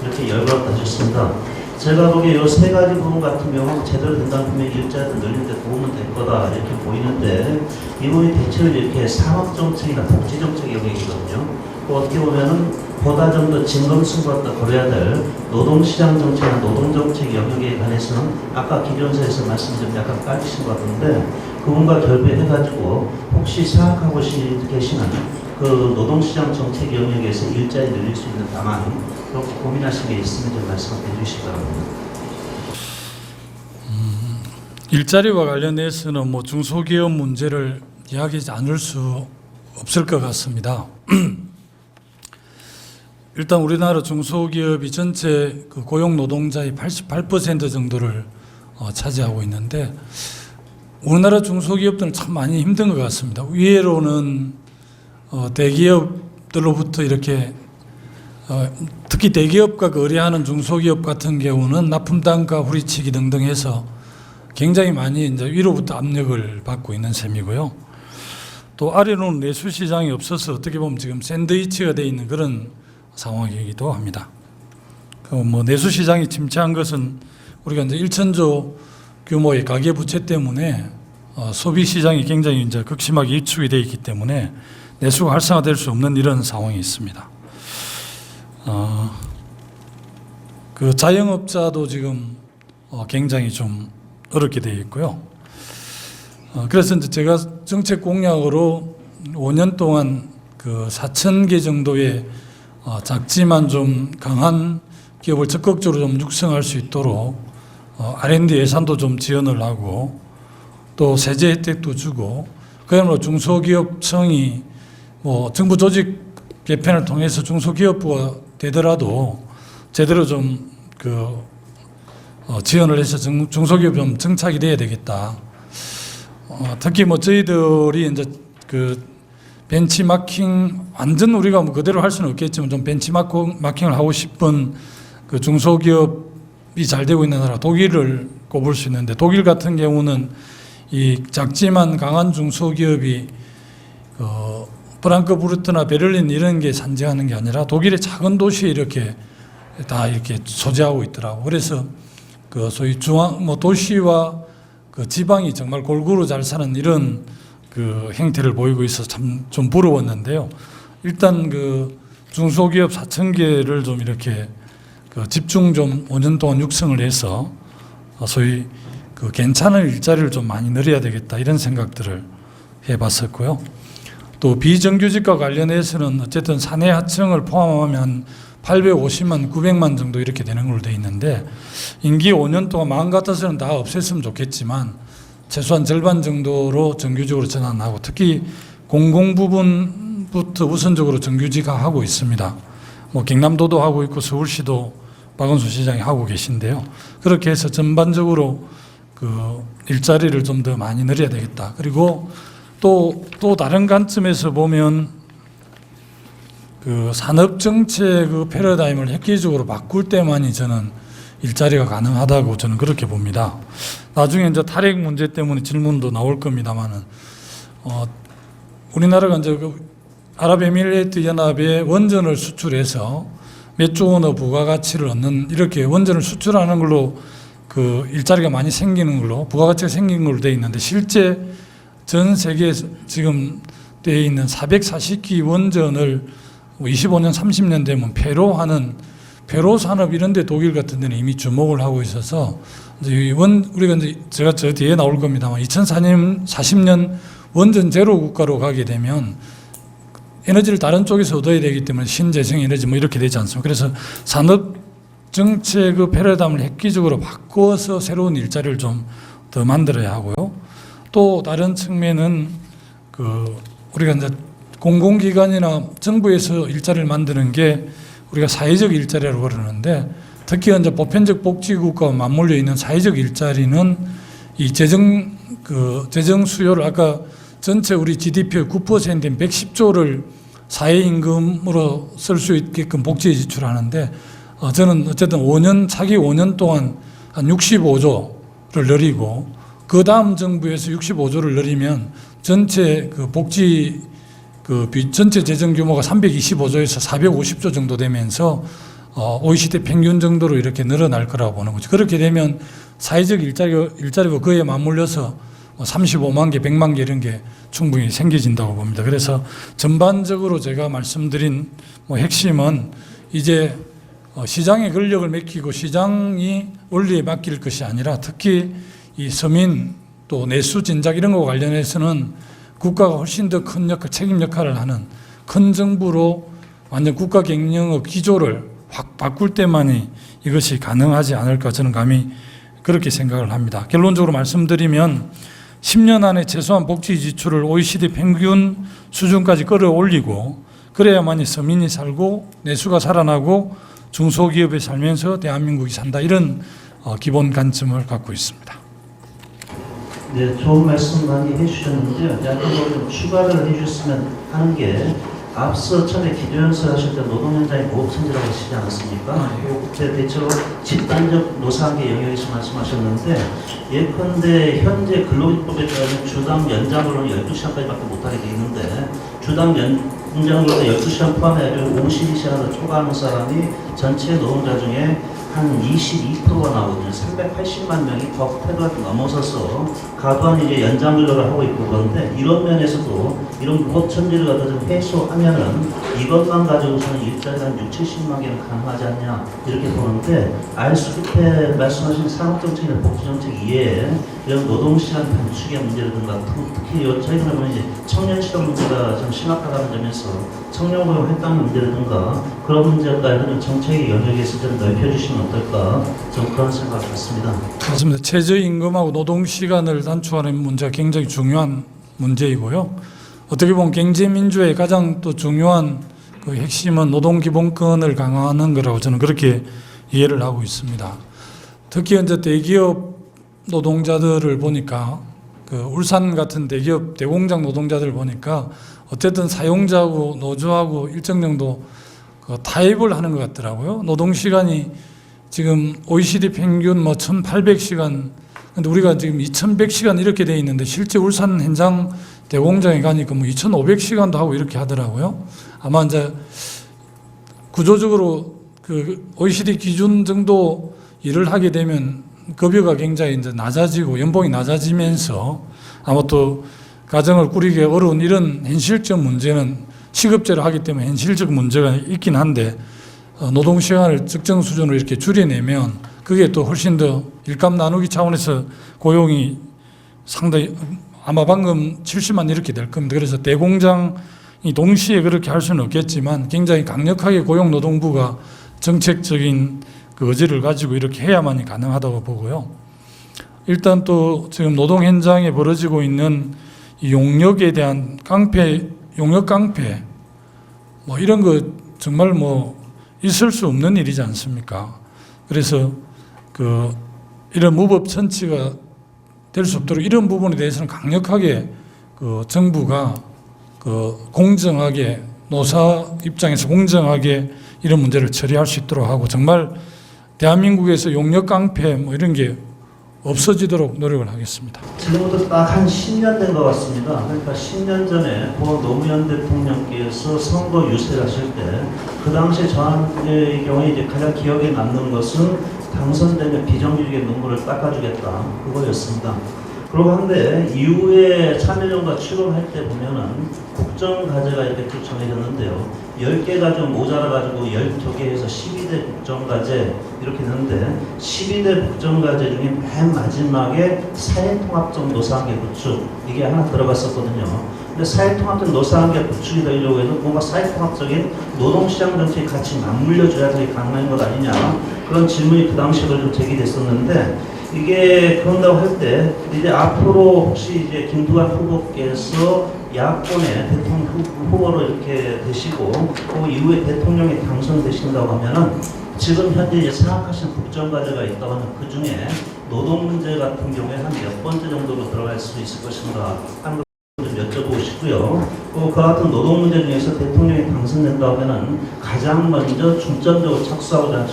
이렇게 여러 가지 하셨습니다. 제가 보기에 이 세 가지 부분 같은 경우는 제대로 된다면 분명히 일자리를 늘리는 데 도움은 될 거다 이렇게 보이는데 이 부분이 대체로 이렇게 산업정책이나 복지정책 영역이거든요. 어떻게 보면은 보다 좀 더 진검승부가 걸어야 될 노동시장 정책이나 노동정책 영역에 관해서는 아까 기존서에서 말씀이 좀 약간 빠지신 것 같은데 그분과 결배해가지고 혹시 생각하고 계시는 그 노동시장 정책 영역에서 일자리 늘릴 수 있는 방안 그렇게 고민하신 게 있으면 좀 말씀해 주시기 바랍니다. 일자리와 관련해서는 뭐 중소기업 문제를 이야기하지 않을 수 없을 것 같습니다. 일단 우리나라 중소기업이 전체 그 고용 노동자의 88% 정도를 차지하고 있는데 우리나라 중소기업들은 참 많이 힘든 것 같습니다. 위에로는 대기업들로부터 이렇게 특히 대기업과 거래하는 중소기업 같은 경우는 납품단가 후리치기 등등 해서 굉장히 많이 이제 위로부터 압력을 받고 있는 셈이고요. 또 아래로는 내수 시장이 없어서 어떻게 보면 지금 샌드위치가 되어 있는 그런 상황이기도 합니다. 뭐 내수 시장이 침체한 것은 우리가 이제 1천조 규모의 가계 부채 때문에 소비 시장이 굉장히 이제 극심하게 위축이 되어 있기 때문에 내수가 활성화될 수 없는 이런 상황이 있습니다. 그 자영업자도 지금 굉장히 좀 어렵게 되어 있고요. 그래서 이제 제가 정책 공약으로 5년 동안 그 4,000개 정도의 작지만 좀 강한 기업을 적극적으로 좀 육성할 수 있도록 R&D 예산도 좀 지원을 하고 또 세제 혜택도 주고 그야말로 중소기업청이 뭐 정부 조직 개편을 통해서 중소기업부가 되더라도 제대로 좀 그 지원을 해서 중소기업 좀 정착이 돼야 되겠다. 특히 뭐 저희들이 이제 그 벤치마킹 완전 우리가 뭐 그대로 할 수는 없겠지만 좀 벤치마킹을 하고 싶은 그 중소기업이 잘 되고 있는 나라 독일을 꼽을 수 있는데 독일 같은 경우는 이 작지만 강한 중소기업이 프랑크푸르트나 베를린 이런 게 산재하는 게 아니라 독일의 작은 도시에 이렇게 다 이렇게 소재하고 있더라고. 그래서 그 소위 중앙 뭐 도시와 그 지방이 정말 골고루 잘 사는 이런 그 행태를 보이고 있어서 참 좀 부러웠는데요. 일단 그 중소기업 4,000개를 좀 이렇게 그 집중 좀 5년 동안 육성을 해서 소위 그 괜찮은 일자리를 좀 많이 늘려야 되겠다 이런 생각들을 해봤었고요. 또 비정규직과 관련해서는 어쨌든 사내 하청을 포함하면 한 850만, 900만 정도 이렇게 되는 걸로 되어 있는데 임기 5년 동안 마음 같아서는 다 없앴으면 좋겠지만 최소한 절반 정도로 정규직으로 전환하고 특히 공공 부분부터 우선적으로 정규직화하고 있습니다. 뭐 경남도도 하고 있고 서울시도 박원순 시장이 하고 계신데요. 그렇게 해서 전반적으로 그 일자리를 좀 더 많이 늘려야 되겠다. 그리고 또 다른 관점에서 보면 그 산업 정책 그 패러다임을 획기적으로 바꿀 때만이 저는 일자리가 가능하다고 저는 그렇게 봅니다. 나중에 이제 탈핵 문제 때문에 질문도 나올 겁니다만은 우리나라가 이제 그 아랍에미레이트 연합에 원전을 수출해서 몇 조 원의 부가가치를 얻는 이렇게 원전을 수출하는 걸로 그 그 일자리가 많이 생기는 걸로 부가가치가 생기는 걸로 되어 있는데 실제 전 세계에서 지금 되어 있는 440기 원전을 25년, 30년 되면 폐로하는 폐로 산업 이런 데 독일 같은 데는 이미 주목을 하고 있어서 이제 우리가 이제 제가 저 뒤에 나올 겁니다만 2040년 40년 원전 제로 국가로 가게 되면 에너지를 다른 쪽에서 얻어야 되기 때문에 신재생 에너지 뭐 이렇게 되지 않습니까? 그래서 산업 정책의 패러다임을 획기적으로 바꿔서 새로운 일자리를 좀 더 만들어야 하고요. 또 다른 측면은 그 우리가 이제 공공기관이나 정부에서 일자리를 만드는 게 우리가 사회적 일자리라고 그러는데 특히 이제 보편적 복지국가와 맞물려 있는 사회적 일자리는 이 재정 수요를 아까 전체 우리 GDP의 9%인 110조를 사회임금으로 쓸 수 있게끔 복지에 지출하는데 저는 어쨌든 차기 5년 동안 한 65조를 늘리고 그 다음 정부에서 65조를 늘리면 전체 그 복지 전체 재정 규모가 325조에서 450조 정도 되면서 OECD 평균 정도로 이렇게 늘어날 거라고 보는 거죠. 그렇게 되면 사회적 일자리가 그에 맞물려서 35만 개, 100만 개 이런 게 충분히 생겨진다고 봅니다. 그래서 전반적으로 제가 말씀드린 핵심은 이제 시장의 권력을 맡기고 시장이 원리에 맡길 것이 아니라 특히 이 서민 또 내수 진작 이런 거와 관련해서는 국가가 훨씬 더 큰 책임 역할을 하는 큰 정부로 완전 국가 경영의 기조를 확 바꿀 때만이 이것이 가능하지 않을까 저는 감히 그렇게 생각을 합니다. 결론적으로 말씀드리면 10년 안에 최소한 복지 지출을 OECD 평균 수준까지 끌어올리고 그래야만이 서민이 살고 내수가 살아나고 중소기업이 살면서 대한민국이 산다 이런 기본 관점을 갖고 있습니다. 네, 좋은 말씀 많이 해주셨는데요. 약간 좀 추가를 해주셨으면 하는 게 앞서 처음에 기조연설 하실 때 노동현장의 보호천지라고 하시지 않았습니까? 그때 대체로 집단적 노사관계 영역에서 말씀하셨는데 예컨대 현재 근로기법에 따르면 주당 연장으로는 12시간까지밖에 못하게 돼 있는데 주당 연장으로 12시간 포함해가지고 52시간을 초과하는 사람이 전체 노동자 중에 한 22%가 나오거든요. 380만 명이 더 패드가 넘어서서 과도한 이제 연장 근로를 하고 있고 그런데 이런 면에서도 이런 무법천지를 갖다 좀 해소하면은 이것만 가지고서는 일자리가 한 6, 70만 개는 가능하지 않냐 이렇게 보는데 알수급에 말씀하신 산업정책이나 복지정책 이외에 이런 노동시간 단축의 문제라든가 특히 저희가 보면 이제 청년실업 문제가 좀 심각하다는 점에서 청년고용 획당 문제라든가 그런 문제까지 정책의 영역에서 좀 넓혀주시면 어떨까 좀 그런 생각 같습니다. 맞습니다. 최저임금하고 노동시간을 단축하는 문제가 굉장히 중요한 문제이고요. 어떻게 보면 경제민주의 가장 또 중요한 그 핵심은 노동기본권을 강화하는 거라고 저는 그렇게 이해를 하고 있습니다. 특히 이제 대기업 노동자들을 보니까 그 울산 같은 대기업 대공장 노동자들을 보니까 어쨌든 사용자하고 노조하고 일정 정도 그 타협을 하는 것 같더라고요. 노동시간이 지금 OECD 평균 1800시간 근데 우리가 지금 2100시간 이렇게 돼 있는데 실제 울산 현장 대공장에 가니까 2500시간도 하고 이렇게 하더라고요. 아마 이제 구조적으로 그 OECD 기준 정도 일을 하게 되면 급여가 굉장히 이제 낮아지고 연봉이 낮아지면서 아마 또 가정을 꾸리기 어려운 이런 현실적 문제는 시급제로 하기 때문에 현실적 문제가 있긴 한데 노동시간을 적정 수준으로 이렇게 줄여내면 그게 또 훨씬 더 일감 나누기 차원에서 고용이 상당히 아마 방금 70만 이렇게 될 겁니다. 그래서 대공장이 동시에 그렇게 할 수는 없겠지만 굉장히 강력하게 고용노동부가 정책적인 그 의지를 가지고 이렇게 해야만이 가능하다고 보고요. 일단 또 지금 노동 현장에 벌어지고 있는 이 용역에 대한 용역 깡패 이런 거 정말 있을 수 없는 일이지 않습니까? 그래서 이런 무법 천치가 될 수 없도록 이런 부분에 대해서는 강력하게 정부가 공정하게 노사 입장에서 공정하게 이런 문제를 처리할 수 있도록 하고 정말 대한민국에서 용역 깡패 이런 게 없어지도록 노력을 하겠습니다. 지금부터 딱 한 10년 된 것 같습니다. 그러니까 10년 전에 고 노무현 대통령께서 선거 유세를 하실 때 그 당시 저한의 경우에 이제 가장 기억에 남는 것은 당선되면 비정규직의 눈물을 닦아주겠다 그거였습니다. 그러고 한데 이후에 참여정부가 출범할 때 보면은 국정과제가 이렇게 쭉 정해졌는데요. 10개가 좀 모자라가지고 12개 해서 12대 국정과제 이렇게 했는데 12대 국정과제 중에 맨 마지막에 사회통합적 노사관계 구축 이게 하나 들어갔었거든요. 근데 사회통합적 노사관계 구축이 되려고 해도 뭔가 사회통합적인 노동시장 정책이 같이 맞물려줘야 되게 가능한 것 아니냐 그런 질문이 그 당시에도 좀 제기됐었는데 이게 그런다고 할 때 이제 앞으로 혹시 이제 김두관 후보께서 야권의 대통령 후보로 이렇게 되시고 그 이후에 대통령이 당선되신다고 하면은 지금 현재 이제 생각하시는 국정과제가 있다고 하면 그 중에 노동 문제 같은 경우에 한 몇 번째 정도로 들어갈 수 있을 것인가 하는 좀 여쭤보고 싶고요. 그 같은 노동 문제 중에서 대통령이 당선된다고 하면은 가장 먼저 중점적으로 착수하고자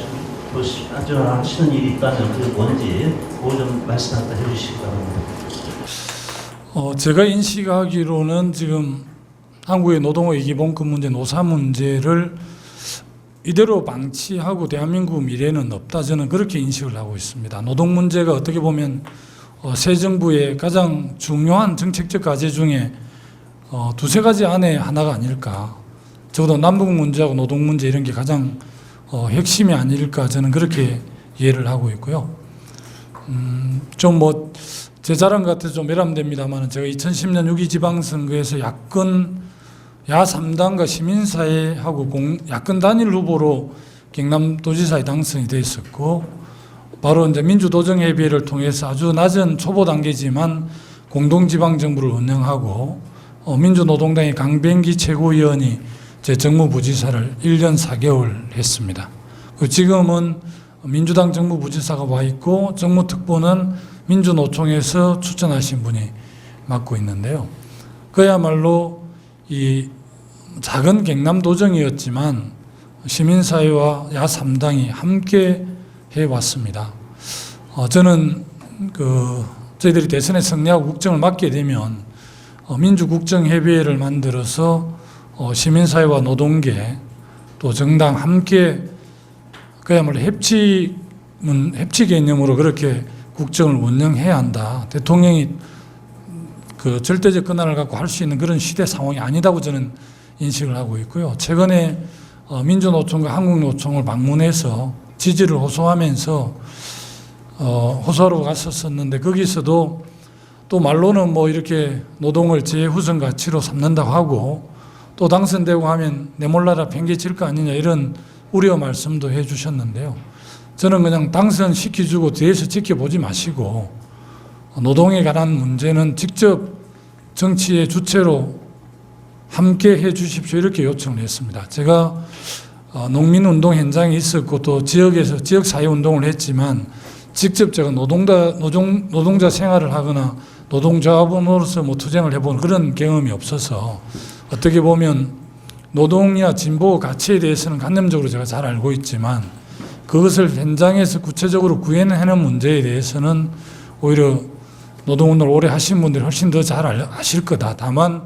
하시는 일이 있다면 그게 뭔지 그걸 좀 말씀 한번 해주시기 바랍니다. 제가 인식하기로는 지금 한국의 노동의 기본급 문제, 노사 문제를 이대로 방치하고 대한민국 미래는 없다. 저는 그렇게 인식을 하고 있습니다. 노동 문제가 어떻게 보면 새 정부의 가장 중요한 정책적 과제 중에 두세 가지 안에 하나가 아닐까. 적어도 남북 문제하고 노동 문제 이런 게 가장 핵심이 아닐까 저는 그렇게 이해를 하고 있고요. 좀 뭐 제 자랑 같아서 좀 외람됩니다만 제가 2010년 6.2 지방선거에서 야권 야3당과 시민사회하고 야권 단일 후보로 경남도지사에 당선이 돼 있었고 바로 이제 민주도정협의회를 통해서 아주 낮은 초보 단계지만 공동지방정부를 운영하고 민주노동당의 강병기 최고위원이 제 정무부지사를 1년 4개월 했습니다. 지금은 민주당 정무부지사가 와 있고 정무특보는 민주노총에서 추천하신 분이 맡고 있는데요. 그야말로 이 작은 경남도정이었지만 시민사회와 야3당이 함께 해왔습니다. 저는 저희들이 대선에 승리하고 국정을 맡게 되면 민주국정협의회를 만들어서 시민사회와 노동계 또 정당 함께 그야말로 협치 개념으로 그렇게 국정을 운영해야 한다. 대통령이 그 절대적 권한을 갖고 할 수 있는 그런 시대 상황이 아니다고 저는 인식을 하고 있고요. 최근에 민주노총과 한국노총을 방문해서 지지를 호소하면서 호소하러 갔었었는데 거기서도 또 말로는 뭐 이렇게 노동을 제후선 가치로 삼는다고 하고 또 당선되고 하면 내몰라라 팽개칠 거 아니냐 이런 우려 말씀도 해 주셨는데요. 저는 그냥 당선시켜주고 뒤에서 지켜보지 마시고 노동에 관한 문제는 직접 정치의 주체로 함께 해 주십시오 이렇게 요청을 했습니다. 제가 농민운동 현장에 있었고 또 지역에서 지역사회운동을 했지만 직접 제가 노동자 생활을 하거나 노동조합원으로서 뭐 투쟁을 해본 그런 경험이 없어서 어떻게 보면 노동이나 진보 가치에 대해서는 관념적으로 제가 잘 알고 있지만 그것을 현장에서 구체적으로 구현하는 문제에 대해서는 오히려 노동운동을 오래 하신 분들이 훨씬 더 잘 아실 거다. 다만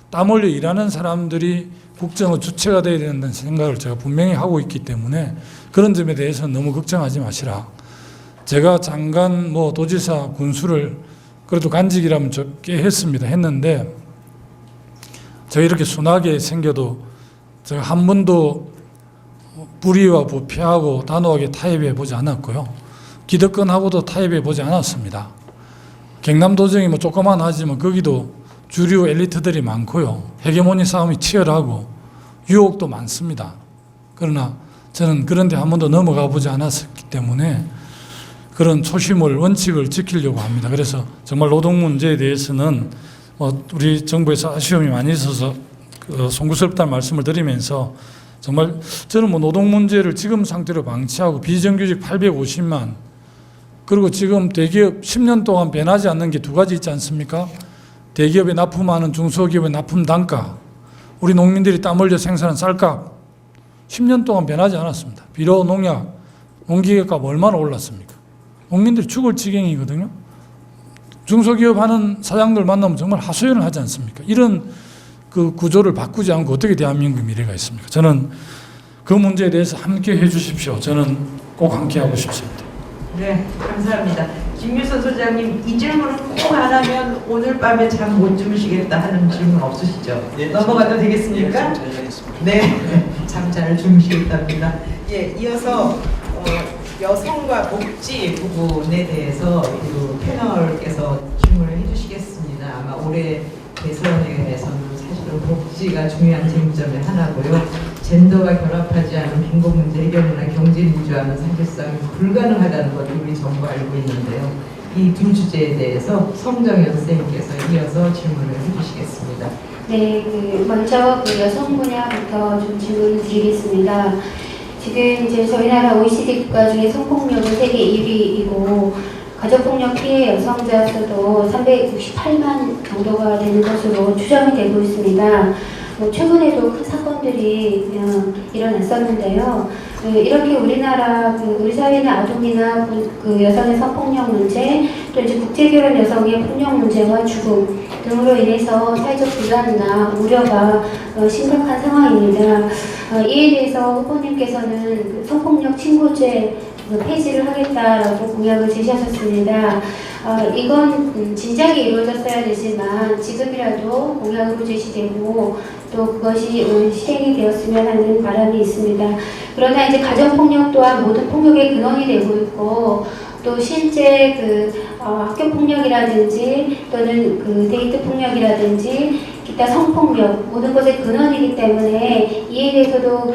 땀 흘려 일하는 사람들이 국정의 주체가 되어야 된다는 생각을 제가 분명히 하고 있기 때문에 그런 점에 대해서는 너무 걱정하지 마시라. 제가 장관, 도지사, 군수를 그래도 간직이라면 적게 했는데 제가 이렇게 순하게 생겨도 제가 한 번도 불의와 부패하고 단호하게 타협해 보지 않았고요. 기득권하고도 타협해 보지 않았습니다. 경남도정이 조그만 하지만 거기도 주류 엘리트들이 많고요. 헤게모니 싸움이 치열하고 유혹도 많습니다. 그러나 저는 그런 데 한 번도 넘어가 보지 않았기 때문에 그런 초심을 원칙을 지키려고 합니다. 그래서 정말 노동 문제에 대해서는 우리 정부에서 아쉬움이 많이 있어서 송구스럽다는 말씀을 드리면서 정말 저는 노동 문제를 지금 상태로 방치하고 비정규직 850만 그리고 지금 대기업 10년 동안 변하지 않는 게 두 가지 있지 않습니까? 대기업에 납품하는 중소기업의 납품 단가, 우리 농민들이 땀 흘려 생산한 쌀값 10년 동안 변하지 않았습니다. 비료, 농약, 농기계값 얼마나 올랐습니까? 농민들이 죽을 지경이거든요. 중소기업 하는 사장들 만나면 정말 하소연을 하지 않습니까? 이런 그 구조를 바꾸지 않고 어떻게 대한민국 미래가 있습니까? 저는 그 문제에 대해서 함께 해주십시오. 저는 꼭 함께 하고 싶습니다. 네, 감사합니다. 김유선 소장님, 이 질문을 꼭 안 하면 오늘 밤에 잠 못 주무시겠다 하는 질문 없으시죠? 예, 넘어가도 되겠습니까? 네, 잠 잘 주무시겠답니다. 예, 이어서 여성과 복지 부분에 대해서 그 패널께서 질문을 해주시겠습니다. 아마 올해 대선에서는 사실은 복지가 중요한 쟁점의 하나고요. 젠더가 결합하지 않은 빈곤 문제 해결이나 경제 민주화는 사실상 불가능하다는 걸 우리 전부 알고 있는데요. 이 두 주제에 대해서 성정연 선생님께서 이어서 질문을 해주시겠습니다. 네, 먼저 그 여성 분야부터 좀 질문을 드리겠습니다. 지금 이제 저희 나라 OECD 국가 중에 성폭력은 세계 1위이고 가족폭력 피해 여성자 수도 368만 정도가 되는 것으로 추정이 되고 있습니다. 최근에도 큰 사건들이 일어났었는데요. 이렇게 우리나라 우리 사회의 아동이나 그 여성의 성폭력 문제, 또 이제 국제결혼 여성의 폭력 문제와 죽음 등으로 인해서 사회적 불안이나 우려가 심각한 상황입니다. 이에 대해서 후보님께서는 성폭력 친고죄 폐지를 하겠다라고 공약을 제시하셨습니다. 이건 진작에 이루어졌어야 되지만 지금이라도 공약으로 제시되고 또 그것이 실행이 되었으면 하는 바람이 있습니다. 그러나 이제 가정폭력 또한 모든 폭력의 근원이 되고 있고 또 실제 학교 폭력이라든지 또는 데이트 폭력이라든지 기타 성폭력 모든 것의 근원이기 때문에 이에 대해서도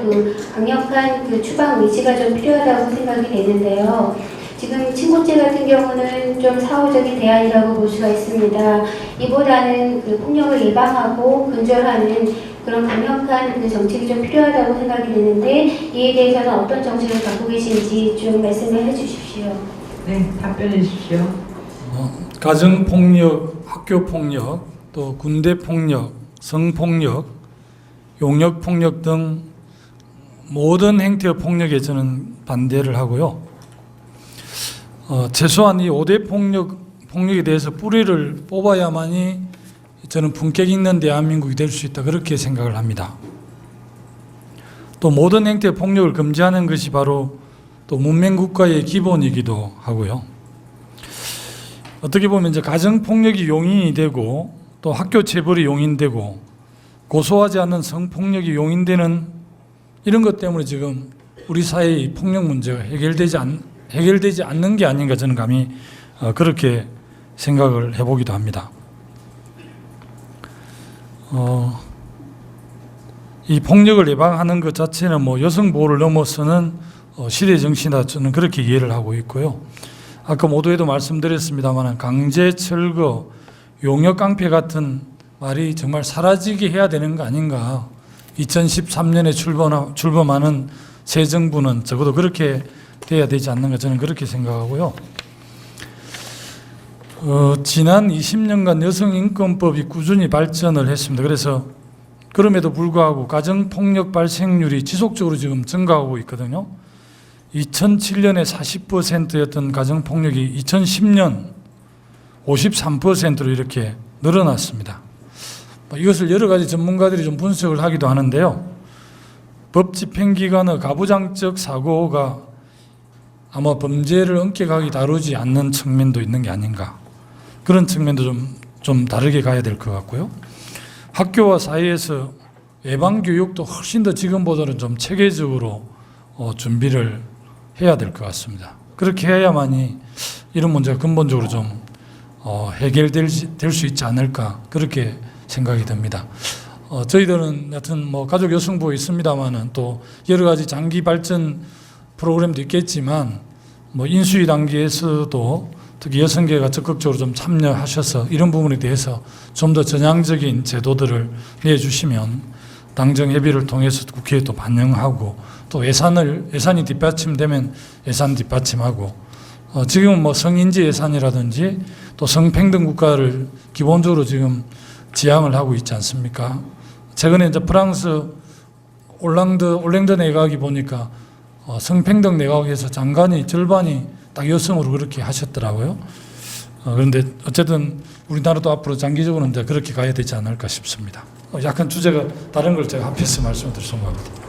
강력한 추방 의지가 좀 필요하다고 생각이 되는데요. 지금 친고죄 같은 경우는 좀 사후적인 대안이라고 볼 수가 있습니다. 이보다는 폭력을 예방하고 근절하는 그런 강력한 정책이 좀 필요하다고 생각이 되는데 이에 대해서는 어떤 정책을 갖고 계신지 좀 말씀을 해주십시오. 네, 답변해 주십시오. 가정폭력, 학교폭력, 또 군대폭력, 성폭력, 용역폭력 등 모든 행태의 폭력에 저는 반대를 하고요. 최소한 이 5대 폭력에 대해서 뿌리를 뽑아야만이 저는 품격 있는 대한민국이 될 수 있다 그렇게 생각을 합니다. 또 모든 행태의 폭력을 금지하는 것이 바로 또 문명국가의 기본이기도 하고요. 어떻게 보면 이제 가정폭력이 용인이 되고 또 학교 체벌이 용인되고 고소하지 않는 성폭력이 용인되는 이런 것 때문에 지금 우리 사회의 폭력 문제가 해결되지 않는 게 아닌가 저는 감히 그렇게 생각을 해보기도 합니다. 이 폭력을 예방하는 것 자체는 여성 보호를 넘어서는 시대 정신이다 저는 그렇게 이해를 하고 있고요. 아까 모두에도 말씀드렸습니다만 강제 철거, 용역 깡패 같은 말이 정말 사라지게 해야 되는 거 아닌가. 2013년에 출범하는 새 정부는 적어도 그렇게 돼야 되지 않는가 저는 그렇게 생각하고요. 지난 20년간 여성인권법이 꾸준히 발전을 했습니다. 그래서 그럼에도 불구하고 가정폭력 발생률이 지속적으로 지금 증가하고 있거든요. 2007년에 40%였던 가정폭력이 2010년 53%로 이렇게 늘어났습니다. 이것을 여러 가지 전문가들이 좀 분석을 하기도 하는데요. 법 집행기관의 가부장적 사고가 아마 범죄를 엄격하게 다루지 않는 측면도 있는 게 아닌가. 그런 측면도 좀 다르게 가야 될 것 같고요. 학교와 사회에서 예방교육도 훨씬 더 지금보다는 좀 체계적으로 준비를 해야 될 것 같습니다. 그렇게 해야만이 이런 문제가 근본적으로 좀 해결될 수 있지 않을까 그렇게 생각이 듭니다. 저희들은 여튼 가족 여성부에 있습니다만은 또 여러 가지 장기 발전 프로그램도 있겠지만 인수위 단계에서도 특히 여성계가 적극적으로 좀 참여하셔서 이런 부분에 대해서 좀 더 전향적인 제도들을 내주시면 당정 협의를 통해서 국회에 또 반영하고 또 예산이 뒷받침되면 예산 뒷받침하고 지금은 성인지 예산이라든지 또 성평등 국가를 기본적으로 지금 지향을 하고 있지 않습니까? 최근에 이제 프랑스 올랭드 내각이 보니까 성평등 내각에서 장관이 절반이 딱 여성으로 그렇게 하셨더라고요. 그런데 어쨌든 우리나라도 앞으로 장기적으로 이제 그렇게 가야 되지 않을까 싶습니다. 약간 주제가 다른 걸 제가 합해서 말씀드릴 생각합니다.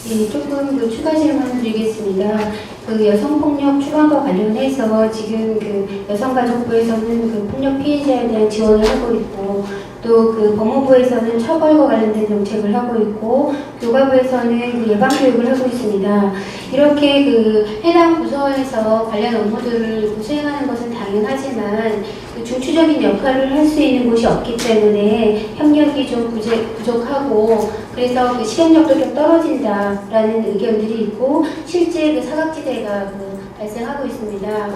네, 조금 그 추가 질문 드리겠습니다. 그 여성폭력 추방과 관련해서 지금 그 여성가족부에서는 그 폭력 피해자에 대한 지원을 하고 있고, 또 그 법무부에서는 처벌과 관련된 정책을 하고 있고, 교과부에서는 그 예방 교육을 하고 있습니다. 이렇게 그 해당 부서에서 관련 업무들을 수행하는 것은 당연하지만 그 중추적인 역할을 할 수 있는 곳이 없기 때문에 협력이 좀 부족하고, 그래서 그 실행력도 좀 떨어진다라는 의견들이 있고, 실제 그 사각지대가 발생하고 있습니다.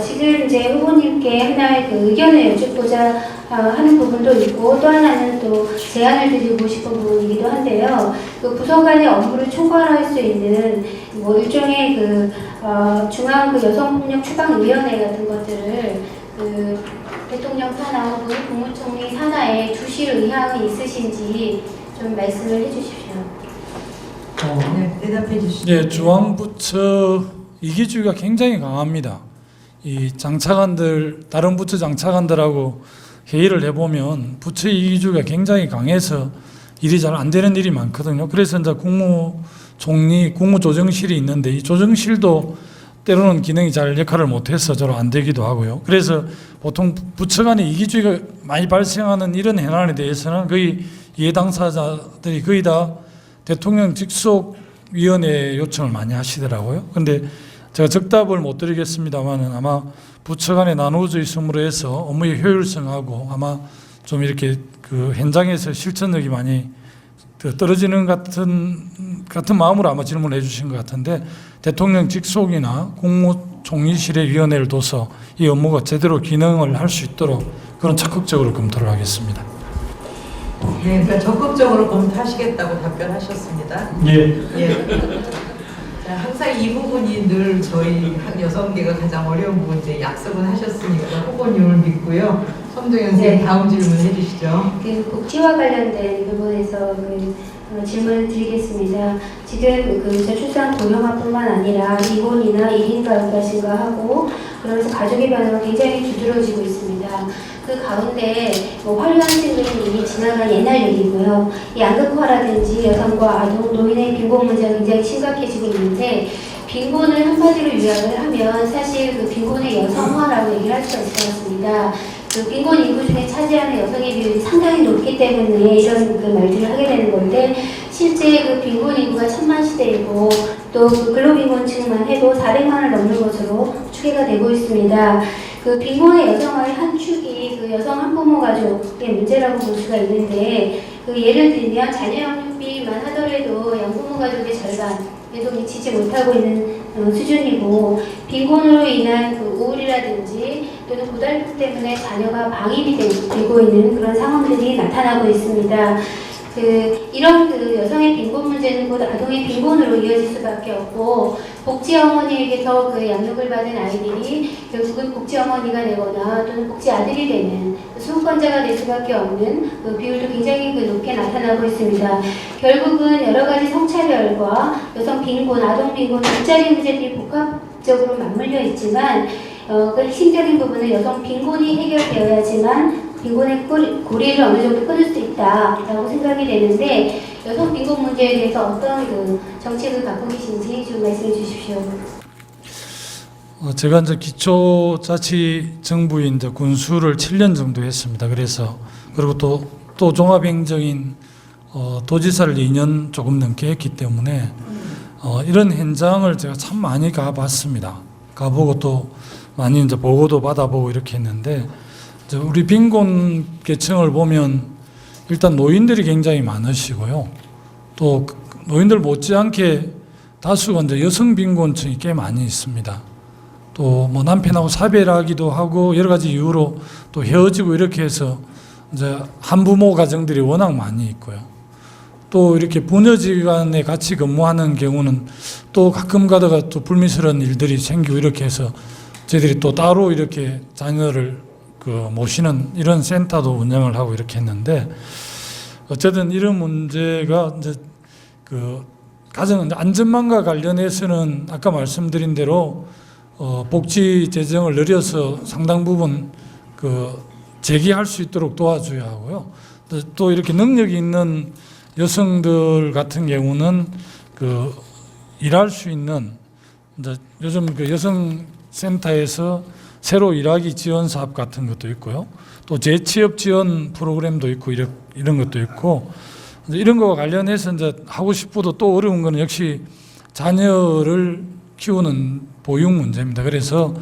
지금 이제 후보님께 하나의 그 의견을 여쭙고자 하는 부분도 있고, 또 하나는 또 제안을 드리고 싶은 부분이기도 한데요. 그 부서 간의 업무를 총괄할 수 있는 뭐 일종의 그 중앙 그 여성폭력 추방위원회 같은 것들을 그 대통령 산하 혹은 국무총리 산하에 주실 의향이 있으신지 좀 말씀을 해주십시오. 네, 대답해 주시죠. 네, 중앙부처 이기주의가 굉장히 강합니다. 이 장차관들, 다른 부처 장차관들하고 회의를 해보면 부처 이기주의가 굉장히 강해서 일이 잘 안 되는 일이 많거든요. 그래서 이제 국무총리, 국무조정실이 있는데 이 조정실도 때로는 기능이 잘 역할을 못해서 저로 안 되기도 하고요. 그래서 보통 부처 간의 이기주의가 많이 발생하는 이런 현안에 대해서는 거의 이해 당사자들이 거의 다 대통령 직속 위원회 요청을 많이 하시더라고요. 근데 제가 적답을 못 드리겠습니다만은 아마 부처 간에 나누어져 있음으로 해서 업무의 효율성하고 아마 좀 이렇게 그 현장에서 실천력이 많이 떨어지는 같은 마음으로 아마 질문을 해주신 것 같은데, 대통령 직속이나 국무총리실의 위원회를 둬서 이 업무가 제대로 기능을 할 수 있도록 그런 적극적으로 검토를 하겠습니다. 네, 그러니까 적극적으로 검토하시겠다고 답변하셨습니다. 예. 예. 자, 항상 이 부분이 늘 저희 여성계가 가장 어려운 부분인데 약속은 하셨으니까 후보님을 믿고요. 손동현 선생님 네. 다음 질문 해주시죠. 그 복지와 관련된 부분에서 질문을 드리겠습니다. 지금 그 저출산 고령화뿐만 아니라 이혼이나 1인 가구가 증가하고, 그러면서 가족의 변화가 굉장히 두드러지고 있습니다. 그 가운데 화려한 친구는 이미 지나간 옛날 일이고요. 이 양극화라든지 여성과 아동, 노인의 빈곤 문제가 굉장히 심각해지고 있는데, 빈곤을 한마디로 요약을 하면 사실 그 빈곤의 여성화라고 얘기를 할 수가 있을 것 같습니다. 그 빈곤 인구 중에 차지하는 여성의 비율이 상당히 높기 때문에 이런 그 말들을 하게 되는 건데, 실제 그 빈곤 인구가 1000만 시대이고, 또 그 근로빈곤층만 해도 400만을 넘는 것으로 추계가 되고 있습니다. 그 빈곤의 여성화의 한 축이 그 여성 한부모 가족의 문제라고 볼 수가 있는데, 그 예를 들면 자녀 양육비만 하더라도 양부모 가족의 절반에도 미치지 못하고 있는 수준이고, 빈곤으로 인한 그 우울이라든지 또는 고달픔 때문에 자녀가 방임이 되고 있는 그런 상황들이 나타나고 있습니다. 이런 그 여성의 빈곤 문제는 곧 아동의 빈곤으로 이어질 수밖에 없고, 복지 어머니에게서 그 양육을 받은 아이들이 결국은 복지 어머니가 되거나 또는 복지 아들이 되는 수급권자가 될 수밖에 없는 그 비율도 굉장히 높게 나타나고 있습니다. 결국은 여러 가지 성차별과 여성 빈곤, 아동 빈곤, 일자리 문제들이 복합적으로 맞물려 있지만, 그 핵심적인 부분은 여성 빈곤이 해결되어야지만 빈곤의 고리를 어느 정도 끊을 수 있다라고 생각이 되는데, 여성 빈곤 문제에 대해서 어떤 그 정책을 갖고 계신지 좀 말씀해 주십시오. 제가 이제 기초자치정부인 이제 군수를 7년 정도 했습니다. 그리고 또 종합행정인 도지사를 2년 조금 넘게 했기 때문에 이런 현장을 제가 참 많이 가봤습니다. 가보고 또 많이 이제 보고도 받아보고 이렇게 했는데, 우리 빈곤 계층을 보면 일단 노인들이 굉장히 많으시고요. 또 노인들 못지않게 다수가 이제 여성 빈곤층이 꽤 많이 있습니다. 또 뭐 남편하고 사별하기도 하고 여러 가지 이유로 또 헤어지고 이렇게 해서 이제 한부모 가정들이 워낙 많이 있고요. 또 이렇게 부녀지간에 같이 근무하는 경우는 또 가끔 가다가 또 불미스러운 일들이 생기고 이렇게 해서 저희들이 또 따로 이렇게 자녀를 모시는 이런 센터도 운영을 하고 이렇게 했는데, 어쨌든 이런 문제가 이제 가정 안전망과 관련해서는 아까 말씀드린 대로 복지 재정을 늘려서 상당 부분 재기할 수 있도록 도와줘야 하고요. 또 이렇게 능력이 있는 여성들 같은 경우는 일할 수 있는 이제 요즘 여성센터에서 새로 일하기 지원 사업 같은 것도 있고요. 또 재취업 지원 프로그램도 있고 이런 것도 있고 이런 거와 관련해서 이제 하고 싶어도 또 어려운 거는 역시 자녀를 키우는 보육 문제입니다. 그래서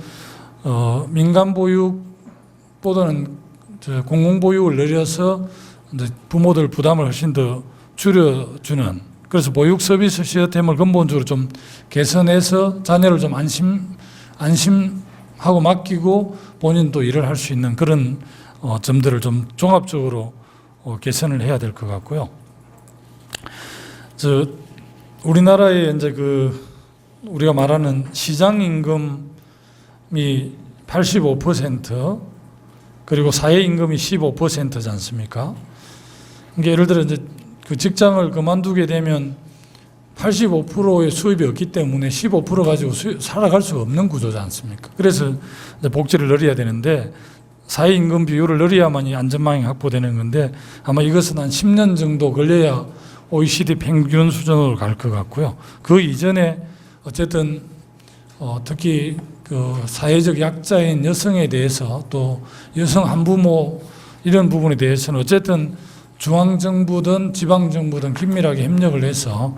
민간 보육보다는 공공 보육을 늘려서 이제 부모들 부담을 훨씬 더 줄여주는, 그래서 보육 서비스 시스템을 근본적으로 좀 개선해서 자녀를 좀 안심하고 맡기고 본인도 일을 할 수 있는 그런 점들을 좀 종합적으로 개선을 해야 될 것 같고요. 우리나라의 이제 우리가 말하는 시장 임금이 85% 그리고 사회 임금이 15%지 않습니까? 그러니까 예를 들어 이제 직장을 그만두게 되면 85%의 수입이 없기 때문에 15% 가지고 살아갈 수가 없는 구조지 않습니까? 그래서 이제 복지를 늘려야 되는데 사회 임금 비율을 늘려야만이 안전망이 확보되는 건데 아마 이것은 한 10년 정도 걸려야 OECD 평균 수준으로 갈 것 같고요. 그 이전에 어쨌든 특히 사회적 약자인 여성에 대해서 또 여성 한부모 이런 부분에 대해서는 어쨌든 중앙정부든 지방정부든 긴밀하게 협력을 해서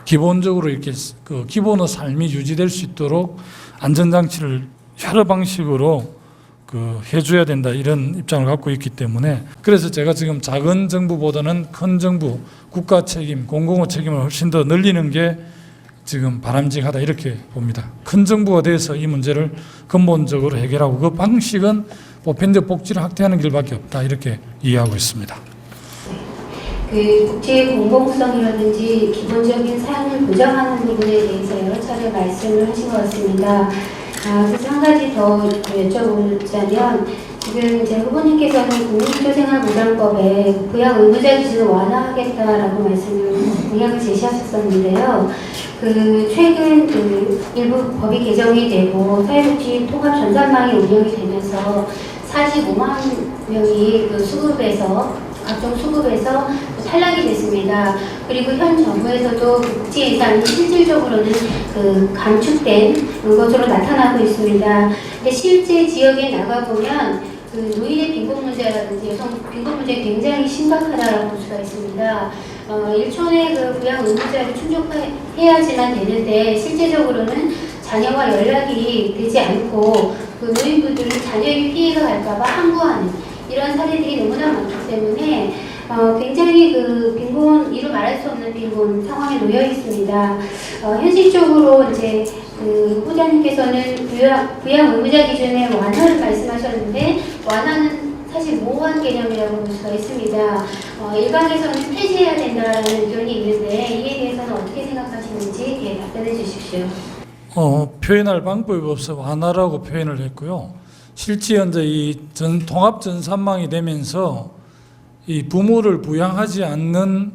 기본적으로 이렇게 기본의 삶이 유지될 수 있도록 안전장치를 여러 방식으로 해줘야 된다 이런 입장을 갖고 있기 때문에 그래서 제가 지금 작은 정부보다는 큰 정부, 국가 책임, 공공의 책임을 훨씬 더 늘리는 게 지금 바람직하다 이렇게 봅니다. 큰 정부가 돼서 이 문제를 근본적으로 해결하고 그 방식은 보편적 복지를 확대하는 길밖에 없다 이렇게 이해하고 있습니다. 국제의 공공성이라든지 기본적인 사안을 보장하는 부분에 대해서 여러 차례 말씀을 하신 것 같습니다. 그래서 한 가지 더 여쭤보자면 지금 이제 후보님께서는 국민기초생활보장법에 부양 의무자 기준을 완화하겠다라고 공약을 제시하셨었는데요. 최근 일부 법이 개정이 되고 사회복지 통합 전산망이 운영이 되면서 45만 명이 각종 수급에서 탈락이 됐습니다. 그리고 현 정부에서도 복지 예산이 실질적으로는 감축된 것으로 나타나고 있습니다. 근데 실제 지역에 나가보면 노인의 빈곤 문제라든지 여성 빈곤 문제 굉장히 심각하다고 볼 수가 있습니다. 일촌의 부양 의무자를 충족해야지만 되는데 실제적으로는 자녀와 연락이 되지 않고 노인분들은 자녀에게 피해가 갈까봐 항구하는 이런 사례들이 너무나 많기 때문에 굉장히 이루 말할 수 없는 빈곤 상황에 놓여 있습니다. 현실적으로 이제 후보자님께서는 부양 의무자 기준의 완화를 말씀하셨는데 완화는 사실 모호한 개념이라고 볼 수가 있습니다. 일각에서는 폐지해야 된다는 의견이 있는데 이에 대해서는 어떻게 생각하시는지 답변해 주십시오. 표현할 방법이 없어 완화라고 표현을 했고요. 실제 현재 이 통합 전산망이 되면서 이 부모를 부양하지 않는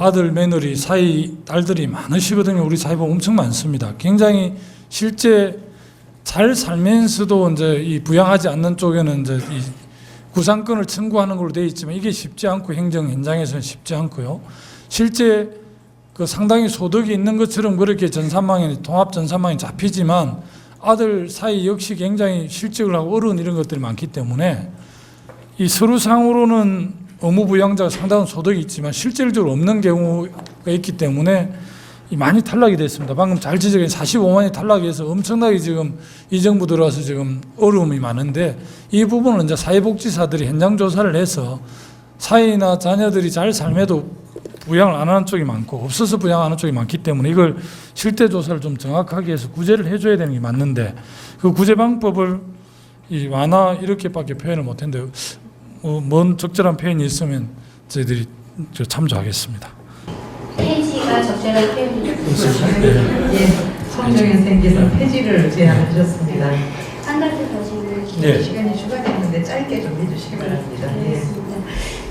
아들, 며느리, 사위, 딸들이 많으시거든요. 우리 사회 보면 엄청 많습니다. 굉장히 실제 잘 살면서도 이제 이 부양하지 않는 쪽에는 이제 이 구상권을 청구하는 걸로 되어 있지만 이게 쉽지 않고 행정 현장에서는 쉽지 않고요. 실제 상당히 소득이 있는 것처럼 그렇게 통합 전산망이 잡히지만 아들 사이 역시 굉장히 실직을 하고 어려운 이런 것들이 많기 때문에 이 서류상으로는 의무부양자가 상당한 소득이 있지만 실질적으로 없는 경우가 있기 때문에 많이 탈락이 됐습니다. 방금 잘 지적한 45만이 탈락해서 엄청나게 지금 이 정부 들어와서 지금 어려움이 많은데 이 부분은 이제 사회복지사들이 현장 조사를 해서 사위나 자녀들이 잘 삶에도 부양을 안 하는 쪽이 많고 없어서 부양하는 쪽이 많기 때문에 이걸 실태 조사를 좀 정확하게 해서 구제를 해줘야 되는 게 맞는데 그 구제 방법을 완화 이렇게밖에 표현을 못했는데 뭔 적절한 표현이 있으면 저희들이 참조하겠습니다. 폐지가 적절한 표현이죠. 성정현 선생님께서 폐지를 제안하셨습니다. 한 가지 더 질문. 네. 시간이 추가됐는데 짧게 좀 해주시기 바랍니다. 알겠습니다.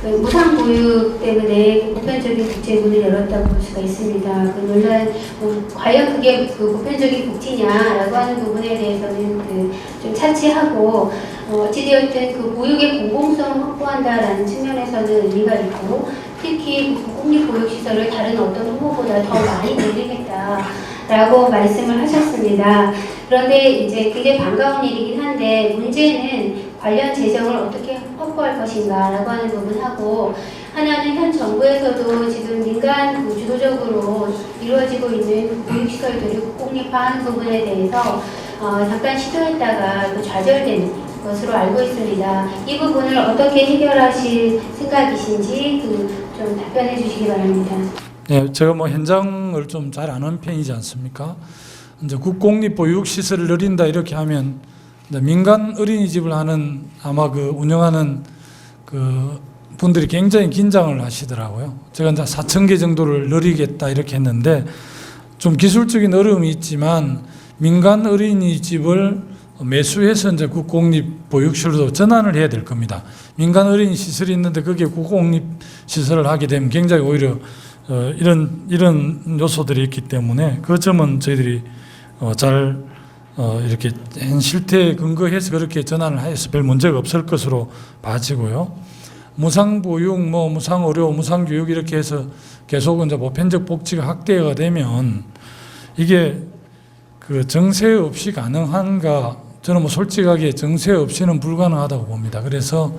그 무상보육 때문에 보편적인 국제 문을 열었다고 볼 수가 있습니다. 그 논란, 과연 그게 그 보편적인 복지냐라고 하는 부분에 대해서는 좀 차치하고, 어찌되었든 그 보육의 공공성 확보한다라는 측면에서는 의미가 있고, 특히 그 국립보육시설을 다른 어떤 후보보다 더 많이 늘리겠다라고 말씀을 하셨습니다. 그런데 이제 굉장히 반가운 일이긴 한데, 문제는 관련 재정을 어떻게 확보할 것인가라고 하는 부분하고, 하나는 현 정부에서도 지금 민간 주도적으로 이루어지고 있는 보육시설들을 국공립화하는 부분에 대해서 잠깐 시도했다가 좌절된 것으로 알고 있습니다. 이 부분을 어떻게 해결하실 생각이신지 좀 답변해 주시기 바랍니다. 네, 제가 뭐 현장을 좀 잘 아는 편이지 않습니까? 이제 국공립보육시설을 늘린다 이렇게 하면 민간 어린이집을 하는 아마 그 운영하는 그 분들이 굉장히 긴장을 하시더라고요. 제가 이제 4,000개 정도를 늘리겠다 이렇게 했는데 좀 기술적인 어려움이 있지만 민간 어린이집을 매수해서 이제 국공립보육시설로 전환을 해야 될 겁니다. 민간 어린이 시설이 있는데 그게 국공립시설을 하게 되면 굉장히 오히려 이런 요소들이 있기 때문에 그 점은 저희들이 잘 이렇게 실태에 근거해서 그렇게 전환을 해서 별 문제가 없을 것으로 봐지고요. 무상보육, 무상의료, 무상교육 이렇게 해서 계속 이제 보편적 복지가 확대가 되면 이게 그 정세 없이 가능한가? 저는 뭐 솔직하게 정세 없이는 불가능하다고 봅니다. 그래서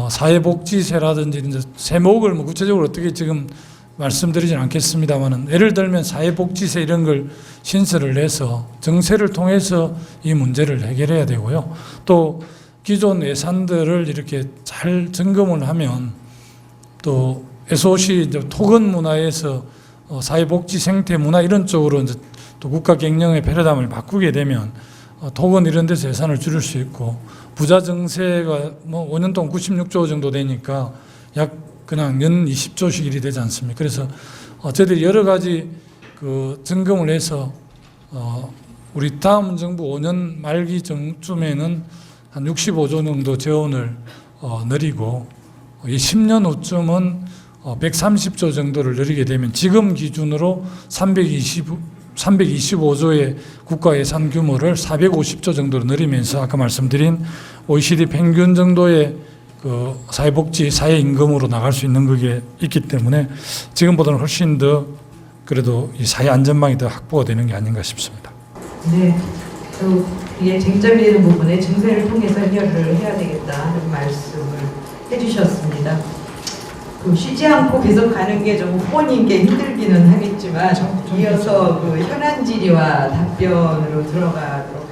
사회복지세라든지 이제 세목을 뭐 구체적으로 어떻게 지금 말씀드리진 않겠습니다만은 예를 들면 사회복지세 이런 걸 신설을 해서 정세를 통해서 이 문제를 해결해야 되고요. 또 기존 예산들을 이렇게 잘 점검을 하면 또 SOC 이제 토건 문화에서 사회복지 생태 문화 이런 쪽으로 이제 또 국가 경영의 패러다임을 바꾸게 되면 토건 이런 데서 예산을 줄일 수 있고 부자 정세가 뭐 5년 동안 96조 정도 되니까 약 그냥 연 20조씩 일이 되지 않습니까? 그래서 저희들이 여러 가지 그 점검을 해서 우리 다음 정부 5년 말기 정쯤에는 한 65조 정도 재원을 늘리고 이 10년 후쯤은 130조 정도를 늘리게 되면 지금 기준으로 325조의 국가 예산 규모를 450조 정도로 늘리면서 아까 말씀드린 OECD 평균 정도의 그 사회복지, 사회임금으로 나갈 수 있는 그게 있기 때문에 지금보다는 훨씬 더 그래도 이 사회 안전망이 더 확보가 되는 게 아닌가 싶습니다. 네, 이게 쟁점이 되는 부분에 증세를 통해서 해결을 해야 되겠다 하는 말씀을 해주셨습니다. 쉬지 않고 계속 가는 게 좀 후보님께 힘들기는 하겠지만 이어서 그 현안 질의와 답변으로 들어가도록